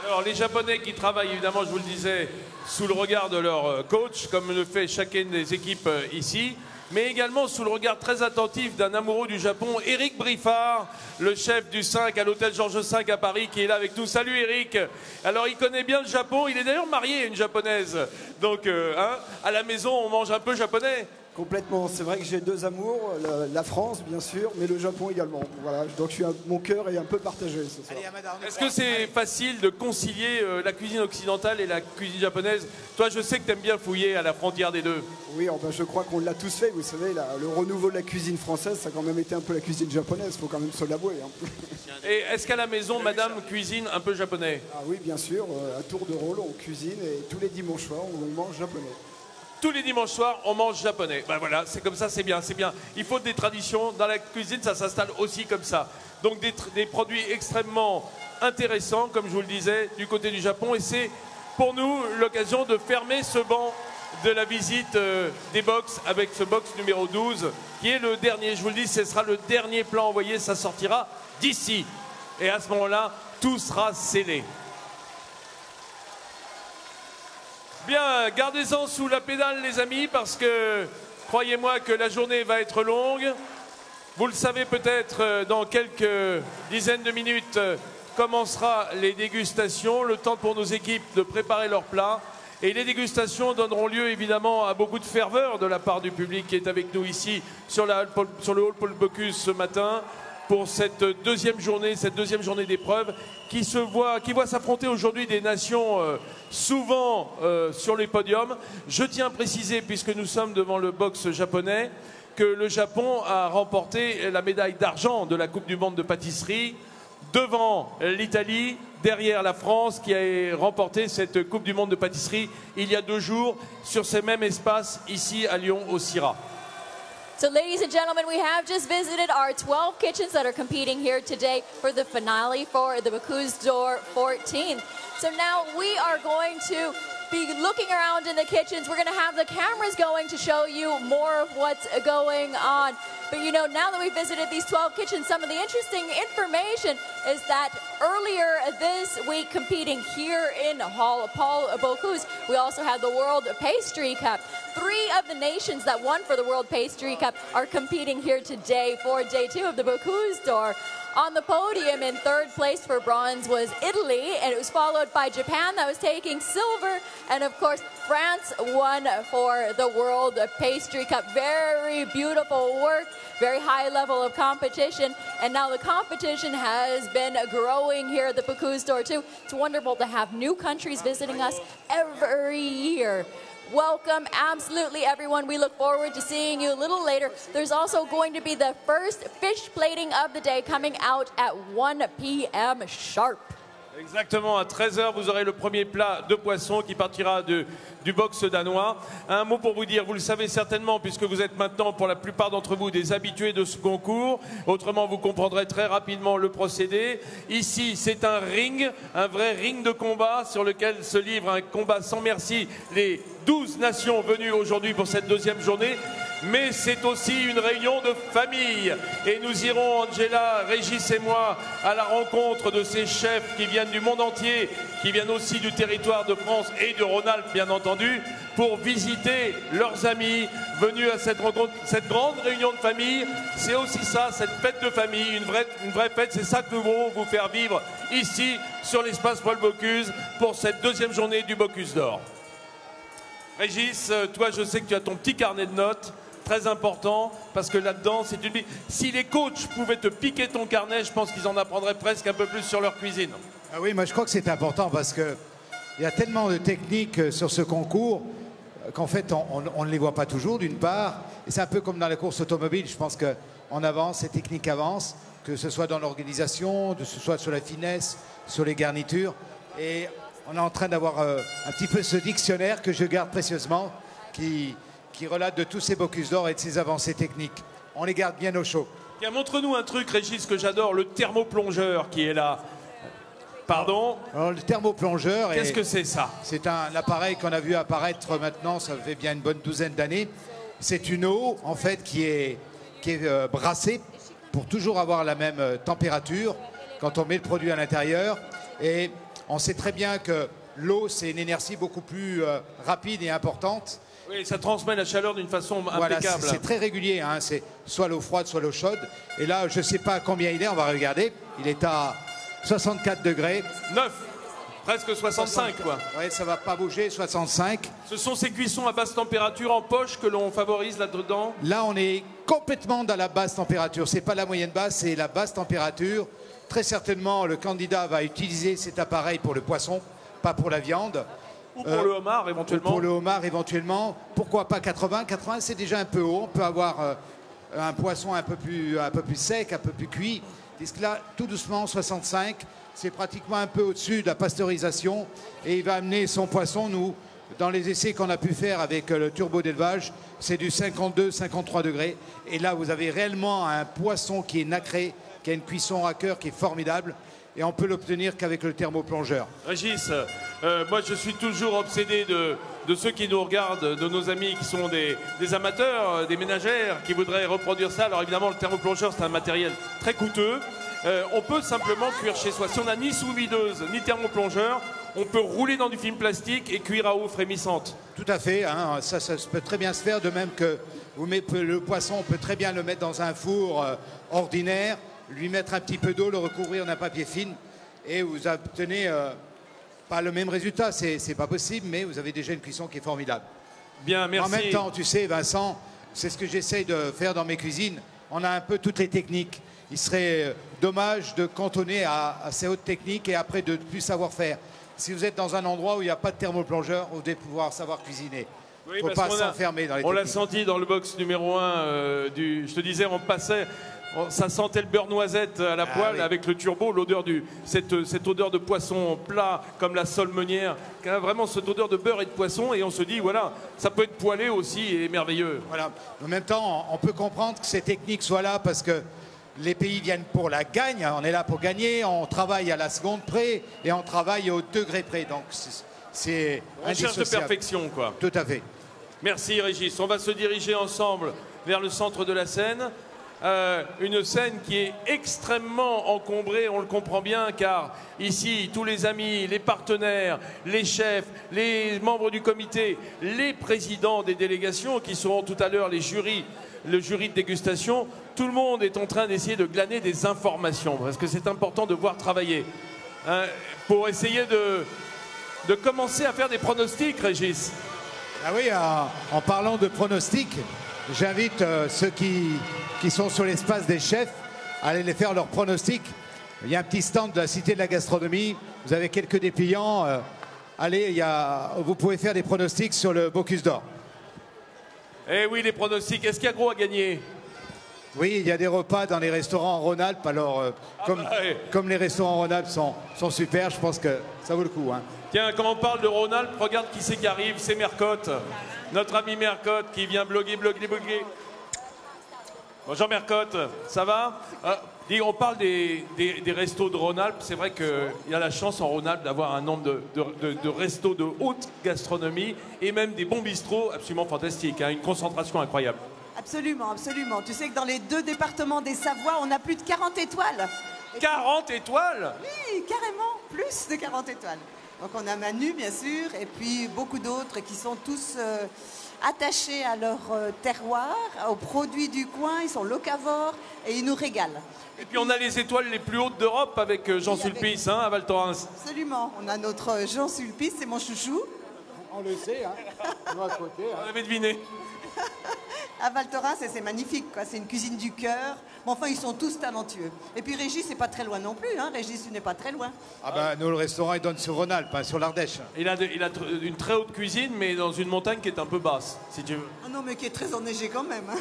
Alors les Japonais qui travaillent évidemment, je vous le disais, sous le regard de leur coach, comme le fait chacune des équipes ici, mais également sous le regard très attentif d'un amoureux du Japon, Eric Briffard, le chef du 5 à l'hôtel Georges V à Paris, qui est là avec nous. Salut Eric. Alors il connaît bien le Japon, il est d'ailleurs marié à une japonaise, donc à la maison on mange un peu japonais. Complètement, c'est vrai que j'ai deux amours, la France bien sûr, mais le Japon également. Voilà, donc mon cœur est un peu partagé ce soir. Est-ce que c'est facile de concilier la cuisine occidentale et la cuisine japonaise? Toi, je sais que tu aimes bien fouiller à la frontière des deux. Oui, je crois qu'on l'a tous fait. Vous savez, le renouveau de la cuisine française, ça a quand même été un peu la cuisine japonaise, il faut quand même se l'avouer. Et est-ce qu'à la maison, madame cuisine un peu japonais? Ah oui, bien sûr, à tour de rôle, on cuisine et tous les dimanches soirs, on mange japonais. Tous les dimanches soirs, on mange japonais. Ben voilà, c'est comme ça, c'est bien, c'est bien. Il faut des traditions. Dans la cuisine, ça s'installe aussi comme ça. Donc des produits extrêmement intéressants, comme je vous le disais, du côté du Japon. Et c'est pour nous l'occasion de fermer ce banc de la visite des box avec ce box numéro 12 qui est le dernier. Je vous le dis, ce sera le dernier plan envoyé, ça sortira d'ici. Et à ce moment-là, tout sera scellé. Bien, gardez-en sous la pédale les amis, parce que croyez-moi que la journée va être longue. Vous le savez peut-être, dans quelques dizaines de minutes commencera les dégustations, le temps pour nos équipes de préparer leurs plats. Et les dégustations donneront lieu évidemment à beaucoup de ferveur de la part du public qui est avec nous ici sur le hall Paul Bocuse ce matin pour cette deuxième journée d'épreuve qui voit s'affronter aujourd'hui des nations souvent sur les podiums. Je tiens à préciser, puisque nous sommes devant le boxe japonais, que le Japon a remporté la médaille d'argent de la Coupe du Monde de pâtisserie devant l'Italie, derrière la France qui a remporté cette Coupe du Monde de pâtisserie il y a 2 jours sur ces mêmes espaces ici à Lyon au CIRA. So ladies and gentlemen, we have just visited our 12 kitchens that are competing here today for the finale for the Bocuse d'Or 14th. So now we are going to be looking around in the kitchens. We're going to have the cameras going to show you more of what's going on. But you know, now that we've visited these 12 kitchens, some of the interesting information is that earlier this week, competing here in Hall Paul Bocuse, we also had the World Pastry Cup. 3 of the nations that won for the World Pastry Cup are competing here today for day 2 of the Bocuse d'Or. On the podium in 3rd place for bronze was Italy, and it was followed by Japan that was taking silver, and of course France won for the World Pastry Cup. Very beautiful work, very high level of competition, and now the competition has been growing here at the Bocuse d'Or too. It's wonderful to have new countries visiting us every year. Welcome, absolutely everyone. We look forward to seeing you a little later. There's also going to be the first fish plating of the day coming out at 1 p.m. sharp. Exactement, à 13h, vous aurez le premier plat de poisson qui partira du boxe danois. Un mot pour vous dire, vous le savez certainement, puisque vous êtes maintenant, pour la plupart d'entre vous, des habitués de ce concours. Autrement, vous comprendrez très rapidement le procédé. Ici, c'est un ring, un vrai ring de combat sur lequel se livre un combat sans merci les 12 nations venues aujourd'hui pour cette deuxième journée. Mais c'est aussi une réunion de famille. Et nous irons, Angela, Régis et moi, à la rencontre de ces chefs qui viennent du monde entier, qui viennent aussi du territoire de France et du Rhône-Alpes, bien entendu, pour visiter leurs amis venus à cette rencontre, cette grande réunion de famille. C'est aussi ça, cette fête de famille, une vraie fête. C'est ça que nous voulons vous faire vivre ici, sur l'espace Paul Bocuse, pour cette deuxième journée du Bocuse d'Or. Régis, toi, je sais que tu as ton petit carnet de notes. Très important, parce que là-dedans, c'est une... Si les coachs pouvaient te piquer ton carnet, je pense qu'ils en apprendraient presque un peu plus sur leur cuisine. Ah oui, moi je crois que c'est important parce qu'il y a tellement de techniques sur ce concours qu'en fait, on ne les voit pas toujours, d'une part. Et c'est un peu comme dans la course automobile. Je pense qu'on avance, ces techniques avancent, que ce soit dans l'organisation, que ce soit sur la finesse, sur les garnitures. Et on est en train d'avoir un petit peu ce dictionnaire que je garde précieusement, qui relate de tous ces Bocuse d'Or et de ces avancées techniques. On les garde bien au chaud. Tiens, montre-nous un truc, Régis, que j'adore, le thermoplongeur qui est là. Pardon? Alors, le thermoplongeur... Qu'est-ce que c'est ça? C'est un appareil qu'on a vu apparaître maintenant, ça fait bien une bonne douzaine d'années. C'est une eau, en fait, qui est brassée pour toujours avoir la même température quand on met le produit à l'intérieur. Et on sait très bien que l'eau, c'est une énergie beaucoup plus rapide et importante. Oui, ça transmet la chaleur d'une façon impeccable. Voilà, c'est très régulier, hein. C'est soit l'eau froide, soit l'eau chaude. Et là, je ne sais pas combien il est, on va regarder. Il est à 64 degrés. 9, presque 65 quoi. Oui, ça ne va pas bouger, 65. Ce sont ces cuissons à basse température en poche que l'on favorise là-dedans? Là, on est complètement dans la basse température. Ce n'est pas la moyenne basse, c'est la basse température. Très certainement, le candidat va utiliser cet appareil pour le poisson, pas pour la viande. Ou pour le homard éventuellement. Pour le homard éventuellement. Pourquoi pas 80? 80 c'est déjà un peu haut. On peut avoir un poisson un peu plus sec, un peu plus cuit. Puisque là, tout doucement, 65, c'est pratiquement un peu au-dessus de la pasteurisation. Et il va amener son poisson, nous, dans les essais qu'on a pu faire avec le turbo d'élevage, c'est du 52-53 degrés. Et là, vous avez réellement un poisson qui est nacré, qui a une cuisson à cœur qui est formidable. et on peut l'obtenir qu'avec le thermoplongeur. Régis, moi je suis toujours obsédé de ceux qui nous regardent, de nos amis qui sont des amateurs, des ménagères, qui voudraient reproduire ça. Alors évidemment, le thermoplongeur, c'est un matériel très coûteux. On peut simplement cuire chez soi. Si on n'a ni sous-videuse, ni thermoplongeur, on peut rouler dans du film plastique et cuire à eau frémissante. Tout à fait, hein, ça peut très bien se faire, de même que le poisson, on peut très bien le mettre dans un four ordinaire, lui mettre un petit peu d'eau, le recouvrir d'un papier film, et vous obtenez pas le même résultat, c'est pas possible, mais vous avez déjà une cuisson qui est formidable. Bien, merci. En même temps, tu sais, Vincent, c'est ce que j'essaye de faire dans mes cuisines, on a un peu toutes les techniques. Il serait dommage de cantonner à ces hautes techniques et après de ne plus savoir faire. Si vous êtes dans un endroit où il n'y a pas de thermoplongeur, vous devez pouvoir savoir cuisiner. Oui, il ne faut pas s'enfermer dans les techniques. On l'a senti dans le box numéro 1 je te disais, on passait, ça sentait le beurre noisette à la poêle, oui, avec le turbo, l'odeur cette odeur de poisson plat comme la solmenière, vraiment cette odeur de beurre et de poisson, et on se dit voilà, ça peut être poêlé aussi et merveilleux. Voilà. En même temps, on peut comprendre que ces techniques soient là parce que les pays viennent pour la gagne, on est là pour gagner, on travaille à la seconde près et on travaille au degré près. Donc c'est recherche de perfection, quoi. Tout à fait. Merci Régis. On va se diriger ensemble vers le centre de la scène. Une scène qui est extrêmement encombrée, on le comprend bien, car ici, tous les amis, les partenaires, les chefs, les membres du comité, les présidents des délégations qui seront tout à l'heure le jury de dégustation, tout le monde est en train d'essayer de glaner des informations, parce que c'est important de voir travailler, hein, pour essayer de commencer à faire des pronostics, Régis. Ah oui, en parlant de pronostics, j'invite ceux qui sont sur l'espace des chefs à aller les faire leurs pronostics. Il y a un petit stand de la Cité de la Gastronomie, vous avez quelques dépliants, allez, vous pouvez faire des pronostics sur le Bocuse d'Or. Eh oui, les pronostics. Est-ce qu'il y a gros à gagner? Oui, il y a des repas dans les restaurants en Rhône-Alpes. Alors, comme les restaurants en Rhône-Alpes sont super, je pense que ça vaut le coup. Hein. Tiens, quand on parle de Rhône-Alpes, regarde qui c'est qui arrive. C'est Mercotte. Notre ami Mercotte qui vient bloguer. Bonjour Mercotte, ça va? On parle des restos de Rhône-Alpes. C'est vrai qu'il y a la chance en Rhône-Alpes d'avoir un nombre de restos de haute gastronomie et même des bons bistrots absolument fantastiques, hein, une concentration incroyable. Absolument, absolument. Tu sais que dans les 2 départements des Savoies, on a plus de 40 étoiles. 40 étoiles? Oui, carrément, plus de 40 étoiles. Donc on a Manu, bien sûr, et puis beaucoup d'autres qui sont tous attachés à leur terroir, aux produits du coin, ils sont locavores et ils nous régalent. Et puis on a les étoiles les plus hautes d'Europe avec Jean Sulpice, hein, à Val Thorens. Absolument, on a notre Jean Sulpice, c'est mon chouchou. On le sait, hein, de notre côté. Hein. On avait deviné. À Val Thorens, c'est magnifique, quoi. C'est une cuisine du cœur. Mais enfin, ils sont tous talentueux. Et puis Régis, c'est pas très loin non plus. Hein. Régis, tu n'es pas très loin. Ah ben, nous, le restaurant, il donne sur Rhône-Alpes, hein, sur l'Ardèche. Il a une très haute cuisine, mais dans une montagne qui est un peu basse, si tu veux. Ah non, mais qui est très enneigée quand même. Hein.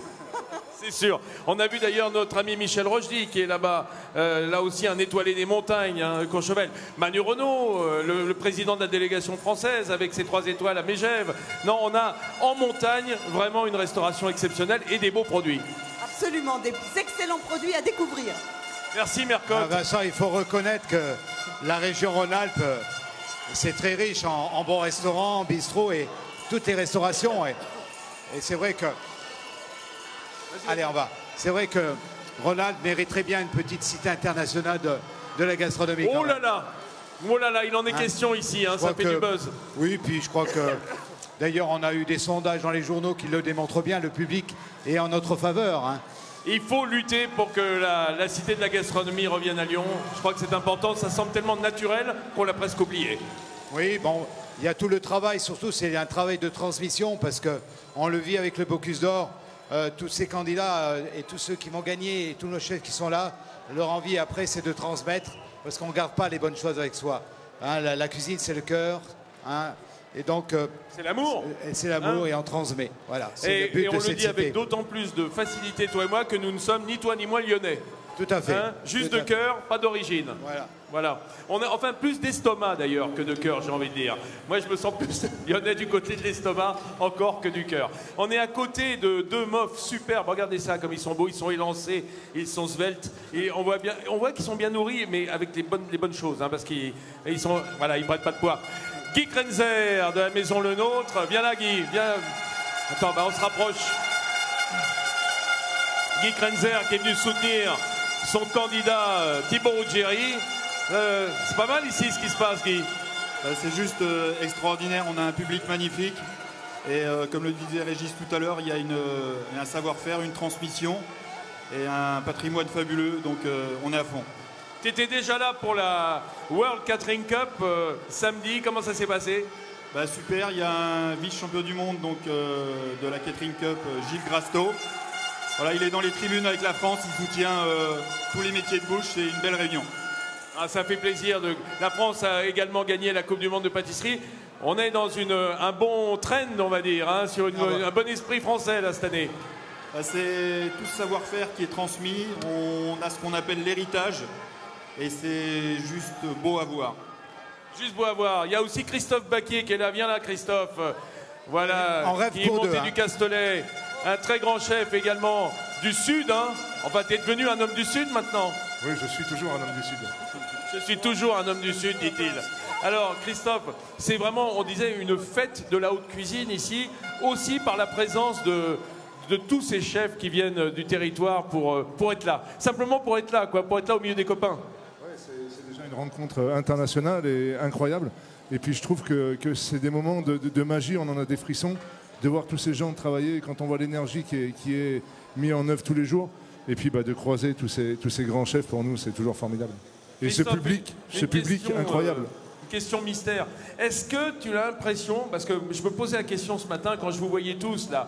C'est sûr. On a vu d'ailleurs notre ami Michel Rochdy, qui est là-bas, là aussi un étoilé des montagnes, hein, Courchevel. Manu Renaud, le président de la délégation française, avec ses 3 étoiles à Mégève. Non, on a en montagne vraiment une restauration exceptionnelle et des beaux produits. Absolument, des excellents produits à découvrir. Merci Mercotte. Ah, Vincent, il faut reconnaître que la région Rhône-Alpes, c'est très riche en bons restaurants, en bistrots et toutes les restaurations. Et c'est vrai que... Allez, on va. C'est vrai que Rhône-Alpes mériterait bien une petite cité internationale de la gastronomie. Oh là là! Oh là là, il en est question ici, hein, ça fait du buzz. Oui, puis je crois que... D'ailleurs, on a eu des sondages dans les journaux qui le démontrent bien, le public est en notre faveur. Hein. Il faut lutter pour que la cité de la gastronomie revienne à Lyon. Je crois que c'est important, ça semble tellement naturel qu'on l'a presque oublié. Oui, bon, il y a tout le travail, surtout c'est un travail de transmission parce qu'on le vit avec le Bocuse d'Or. Tous ces candidats et tous ceux qui vont gagner et tous nos chefs qui sont là, leur envie après c'est de transmettre parce qu'on ne garde pas les bonnes choses avec soi. Hein, la cuisine c'est le cœur. Hein, et donc, c'est l'amour. C'est l'amour, hein, et on transmet. Voilà, et on le dit avec d'autant plus de facilité, toi et moi, que nous ne sommes ni toi ni moi lyonnais. Tout à fait. Hein, juste Tout de à fait. cœur, pas d'origine. Voilà. On a enfin plus d'estomac d'ailleurs que de cœur, j'ai envie de dire. Moi, je me sens plus lyonnais du côté de l'estomac encore que du cœur. On est à côté de deux mofs superbes. Regardez ça, comme ils sont beaux, ils sont élancés, ils sont sveltes. Et on voit qu'ils sont bien nourris, mais avec les bonnes choses, hein, parce qu'ils sont, voilà, ils prennent pas de poids. Guy Krenzer de la Maison Le Nôtre. Viens là, Guy. Viens. Attends, on se rapproche. Guy Krenzer qui est venu soutenir son candidat Thibaut Ruggieri. C'est pas mal ici ce qui se passe, Guy. C'est juste extraordinaire, on a un public magnifique et comme le disait Régis tout à l'heure, il y a un savoir-faire, une transmission et un patrimoine fabuleux, donc on est à fond. Tu étais déjà là pour la World Catering Cup samedi, comment ça s'est passé? Super, il y a un vice-champion du monde donc, de la Catering Cup, Gilles Grasto. Voilà, il est dans les tribunes avec la France, il soutient tous les métiers de bouche, c'est une belle réunion. Ah, ça fait plaisir. La France a également gagné la Coupe du Monde de pâtisserie. On est dans un bon trend, on va dire, hein, sur un bon esprit français là, cette année. C'est tout ce savoir-faire qui est transmis. On a ce qu'on appelle l'héritage et c'est juste beau à voir. Juste beau à voir. Il y a aussi Christophe Baquier qui est là. Viens là, Christophe. Voilà, qui est monté du Castellet. Un très grand chef également du Sud. Hein. Enfin, tu es devenu un homme du Sud maintenant. Oui, je suis toujours un homme du Sud. Je suis toujours un homme du Sud, dit-il. Alors, Christophe, c'est vraiment, on disait, une fête de la haute cuisine ici, aussi par la présence de tous ces chefs qui viennent du territoire pour être là. Simplement pour être là, quoi, pour être là au milieu des copains. Oui, c'est déjà une rencontre internationale et incroyable. Et puis je trouve que c'est des moments de magie, on en a des frissons, de voir tous ces gens travailler, quand on voit l'énergie qui est mise en œuvre tous les jours. Et puis de croiser tous ces grands chefs, pour nous, c'est toujours formidable. Et ce public incroyable. Une question mystère. Est-ce que tu as l'impression, parce que je me posais la question ce matin quand je vous voyais tous là,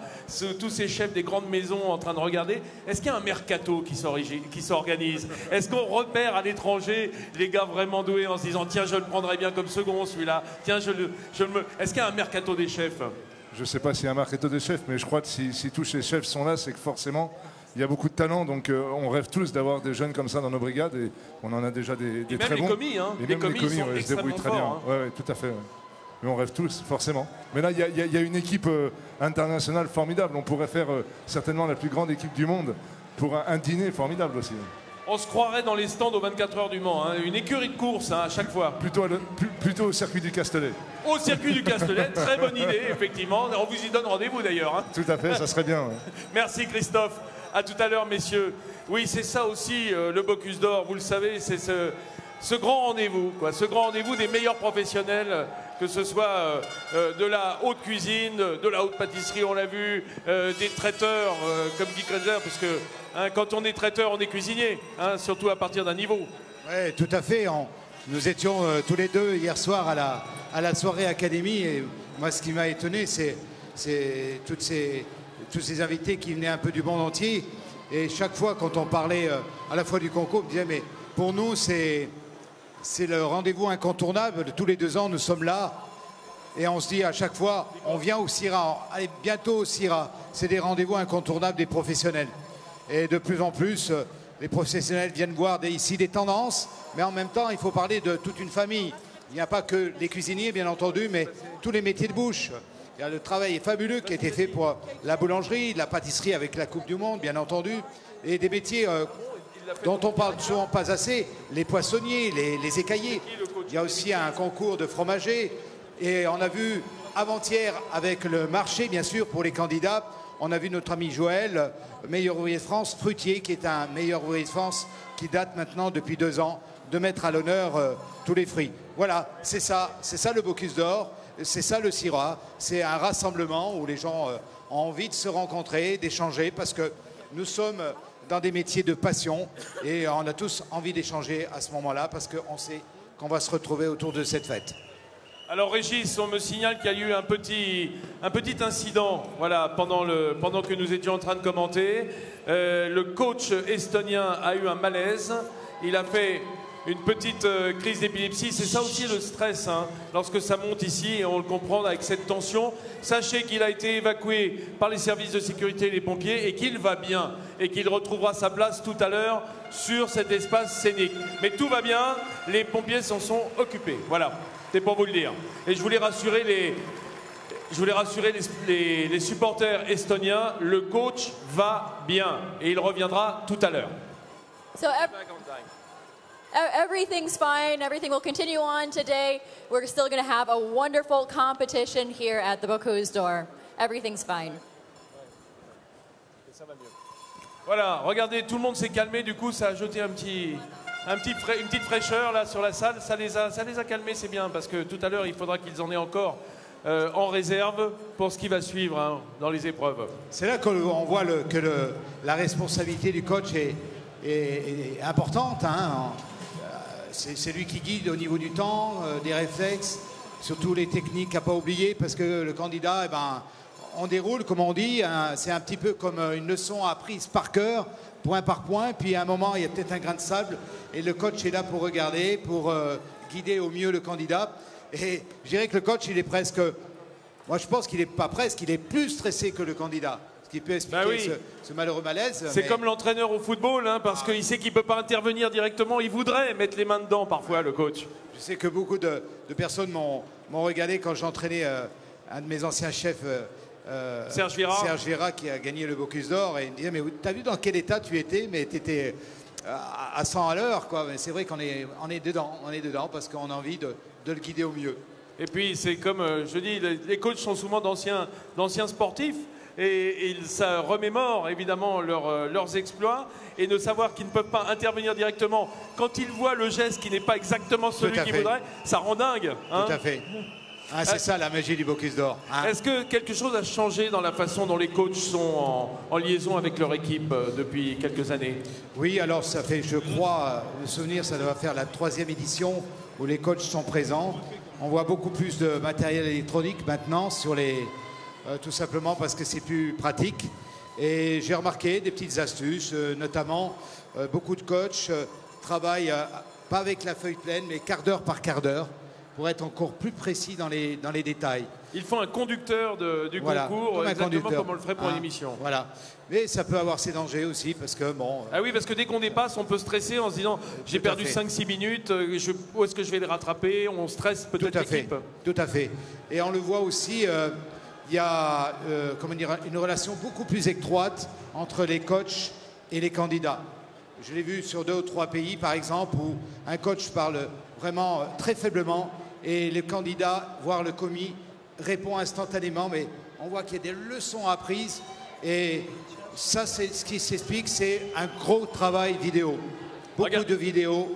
tous ces chefs des grandes maisons en train de regarder, est-ce qu'il y a un mercato qui s'organise? Est-ce qu'on repère à l'étranger les gars vraiment doués en se disant tiens, je le prendrais bien comme second celui-là, tiens, est-ce qu'il y a un mercato des chefs? Je ne sais pas s'il y a un mercato des chefs, mais je crois que si tous ces chefs sont là, c'est que forcément il y a beaucoup de talent, donc on rêve tous d'avoir des jeunes comme ça dans nos brigades et on en a déjà des très bons. Les commis, hein. Et même les commis sont se débrouillent très bien. Hein. Ouais, tout à fait. Ouais. Mais on rêve tous, forcément. Mais là, il y a une équipe internationale formidable. On pourrait faire certainement la plus grande équipe du monde pour un dîner formidable aussi. On se croirait dans les stands aux 24 heures du Mans, hein. Une écurie de course hein, à chaque fois. Plutôt au circuit du Castellet. Au circuit du Castellet, très bonne idée, effectivement. On vous y donne rendez-vous d'ailleurs. Hein. Tout à fait, ça serait bien. Ouais. Merci Christophe. À tout à l'heure, messieurs. Oui, c'est ça aussi, le Bocuse d'Or, vous le savez, c'est ce grand rendez-vous, quoi, ce grand rendez-vous des meilleurs professionnels, que ce soit de la haute cuisine, de la haute pâtisserie, on l'a vu, des traiteurs comme Guy Krenzer, parce que hein, quand on est traiteur, on est cuisinier, hein, surtout à partir d'un niveau. Oui, tout à fait. Nous étions tous les deux hier soir à la soirée académie, et moi, ce qui m'a étonné, c'est tous ces invités qui venaient un peu du monde entier. Et chaque fois, quand on parlait à la fois du concours, on disait, mais pour nous, c'est le rendez-vous incontournable. Tous les 2 ans, nous sommes là. Et on se dit à chaque fois, on vient au CIRA. Allez, bientôt au CIRA. C'est des rendez-vous incontournables des professionnels. Et de plus en plus, les professionnels viennent voir ici des tendances. Mais en même temps, il faut parler de toute une famille. Il n'y a pas que les cuisiniers, bien entendu, mais tous les métiers de bouche. Il y a le travail fabuleux qui a été fait pour la boulangerie, la pâtisserie avec la Coupe du Monde, bien entendu, et des métiers dont on parle souvent pas assez, les poissonniers, les écaillers. Il y a aussi un concours de fromager. Et on a vu avant-hier avec le marché, bien sûr, pour les candidats, on a vu notre ami Joël, meilleur ouvrier de France, fruitier, qui est un meilleur ouvrier de France, qui date maintenant depuis 2 ans, de mettre à l'honneur tous les fruits. Voilà, c'est ça le Bocuse d'Or. C'est ça le CIRA, c'est un rassemblement où les gens ont envie de se rencontrer, d'échanger, parce que nous sommes dans des métiers de passion et on a tous envie d'échanger à ce moment-là parce qu'on sait qu'on va se retrouver autour de cette fête. Alors Régis, on me signale qu'il y a eu un petit incident voilà, pendant que nous étions en train de commenter. Le coach estonien a eu un malaise, il a fait une petite crise d'épilepsie, c'est ça aussi le stress, hein, lorsque ça monte ici, et on le comprend avec cette tension. Sachez qu'il a été évacué par les services de sécurité et les pompiers, et qu'il va bien, et qu'il retrouvera sa place tout à l'heure sur cet espace scénique. Mais tout va bien, les pompiers s'en sont occupés. Voilà, c'est pour vous le dire. Et je voulais rassurer les supporters estoniens, le coach va bien et il reviendra tout à l'heure. So everything's fine. Everything will continue on today. We're still going to have a wonderful competition here at the Bocuse d'Or. Everything's fine. Voilà, regardez, tout le monde s'est calmé, du coup ça a jeté une petite fraîcheur là sur la salle, ça les a calmés, c'est bien, parce que tout à l'heure il faudra qu'ils en aient encore en réserve pour ce qui va suivre hein, dans les épreuves. C'est là qu'on voit la responsabilité du coach est importante. Hein. C'est lui qui guide au niveau du temps, des réflexes, surtout les techniques à ne pas oublier, parce que le candidat, eh ben, on déroule, comme on dit, hein, c'est un petit peu comme une leçon apprise par cœur, point par point, puis à un moment, il y a peut-être un grain de sable, et le coach est là pour regarder, pour guider au mieux le candidat. Et je dirais que le coach, il est presque... Moi, je pense qu'il n'est pas presque, il est plus stressé que le candidat. Ce qui peut expliquer ce malheureux malaise. C'est comme l'entraîneur au football, hein, parce qu'il sait qu'il ne peut pas intervenir directement. Il voudrait mettre les mains dedans, parfois, le coach. Je sais que beaucoup de personnes m'ont regardé quand j'entraînais un de mes anciens chefs... Serge Vira qui a gagné le Bocuse d'Or, et il me disait mais t'as vu dans quel état tu étais, mais t'étais à 100 à l'heure quoi. Mais c'est vrai qu'on est dedans parce qu'on a envie de le guider au mieux. Et puis c'est comme je dis, les coachs sont souvent d'anciens sportifs et ils ça remémorent évidemment leurs exploits, et de savoir qu'ils ne peuvent pas intervenir directement quand ils voient le geste qui n'est pas exactement celui qu'ils voudraient, ça rend dingue hein. Tout à fait. Ah, c'est ça la magie du Bocuse d'Or. Hein. Est-ce que quelque chose a changé dans la façon dont les coachs sont en liaison avec leur équipe depuis quelques années? Oui, alors ça fait, je crois, le souvenir, ça doit faire la 3e édition où les coachs sont présents. On voit beaucoup plus de matériel électronique maintenant sur tout simplement parce que c'est plus pratique. Et j'ai remarqué des petites astuces, notamment beaucoup de coachs travaillent pas avec la feuille pleine, mais quart d'heure par quart d'heure, pour être encore plus précis dans les détails. Ils font un conducteur du concours, exactement comme on le ferait pour une émission. Voilà. Mais ça peut avoir ses dangers aussi, parce que bon... Ah oui, parce que dès qu'on dépasse, on peut stresser en se disant j'ai perdu 5-6 minutes, où est-ce que je vais les rattraper? On stresse peut-être l'équipe. Tout à fait. Et on le voit aussi, il y a une relation beaucoup plus étroite entre les coachs et les candidats. Je l'ai vu sur 2 ou 3 pays, par exemple, où un coach parle vraiment très faiblement et le candidat, voire le commis, répond instantanément, mais on voit qu'il y a des leçons apprises, et ça, c'est ce qui s'explique, c'est un gros travail vidéo. Beaucoup de vidéos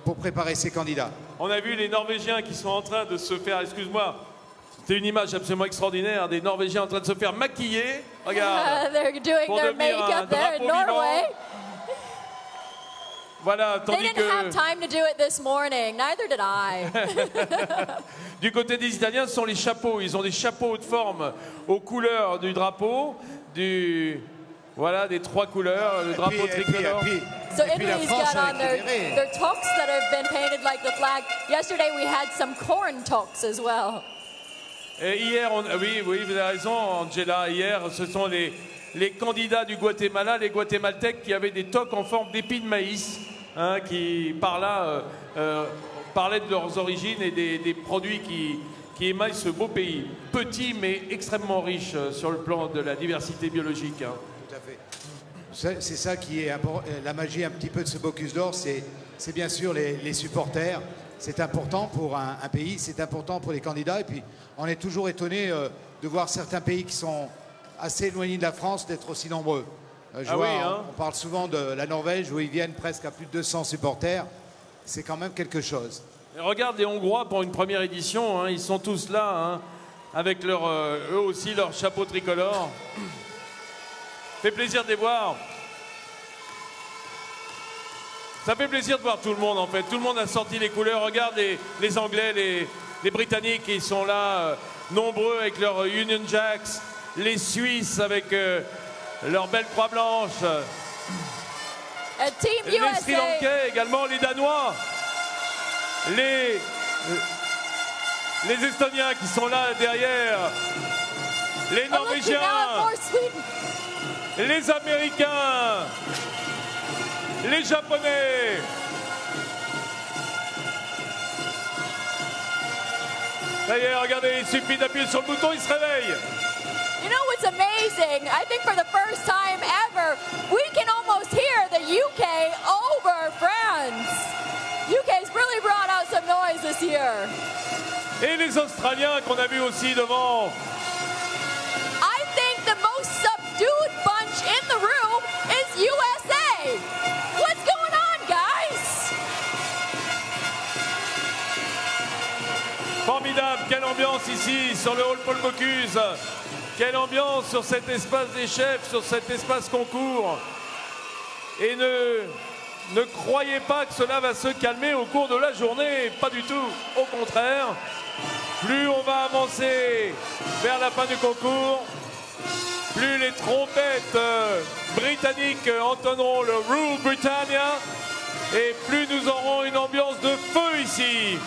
pour préparer ces candidats. On a vu les Norvégiens qui sont en train de se faire, excuse-moi, c'était une image absolument extraordinaire, des Norvégiens en train de se faire maquiller. Regarde, they're doing pour their devenir makeup there in Norway. Voilà, They tandis didn't have time to do it this morning. Neither did I. du côté des Italiens, ce sont les chapeaux. Ils ont des chapeaux de forme aux couleurs du drapeau, voilà, des 3 couleurs, le drapeau tricolore. So Italy's got on their toques that have been painted like the flag. Yesterday we had some corn toques as well. Et hier, oui, vous avez raison, Angela. Hier, ce sont les candidats du Guatemala, les Guatémaltèques, qui avaient des toques en forme d'épis de maïs, hein, qui par là parlaient de leurs origines et des produits qui émaillent ce beau pays. Petit mais extrêmement riche sur le plan de la diversité biologique. Hein. Tout à fait. C'est ça qui est la magie un petit peu de ce Bocuse d'Or, c'est bien sûr les supporters. C'est important pour un pays, c'est important pour les candidats. Et puis, on est toujours étonné de voir certains pays qui sont assez éloignés de la France d'être aussi nombreux. On parle souvent de la Norvège où ils viennent presque à plus de 200 supporters. C'est quand même quelque chose. Et regarde les Hongrois pour une première édition, hein, ils sont tous là, hein, avec eux aussi leur chapeau tricolore. Fait plaisir de les voir. Ça fait plaisir de voir tout le monde en fait. Tout le monde a sorti les couleurs. Regarde les Anglais, les Britanniques, ils sont là, nombreux avec leurs Union Jacks. Les Suisses avec leurs belles croix blanches. Les Sri Lankais également, les Danois. Les Estoniens qui sont là derrière. Les Norvégiens. Les Américains. les Japonais. Ça y est, regardez, il suffit d'appuyer sur le bouton, il se réveille. You know what's amazing? I think for the first time ever, we can almost hear the UK over France. UK's really brought out some noise this year. Et les Australiens qu'on a vus aussi devant. I think the most subdued bunch in the room is USA. What's going on, guys? Formidable, quelle ambiance ici sur le hall Paul Bocuse. Quelle ambiance sur cet espace des chefs, sur cet espace concours. Et ne croyez pas que cela va se calmer au cours de la journée, pas du tout, au contraire. Plus on va avancer vers la fin du concours, plus les trompettes britanniques entonneront le Rule Britannia et plus nous aurons une ambiance de feu ici.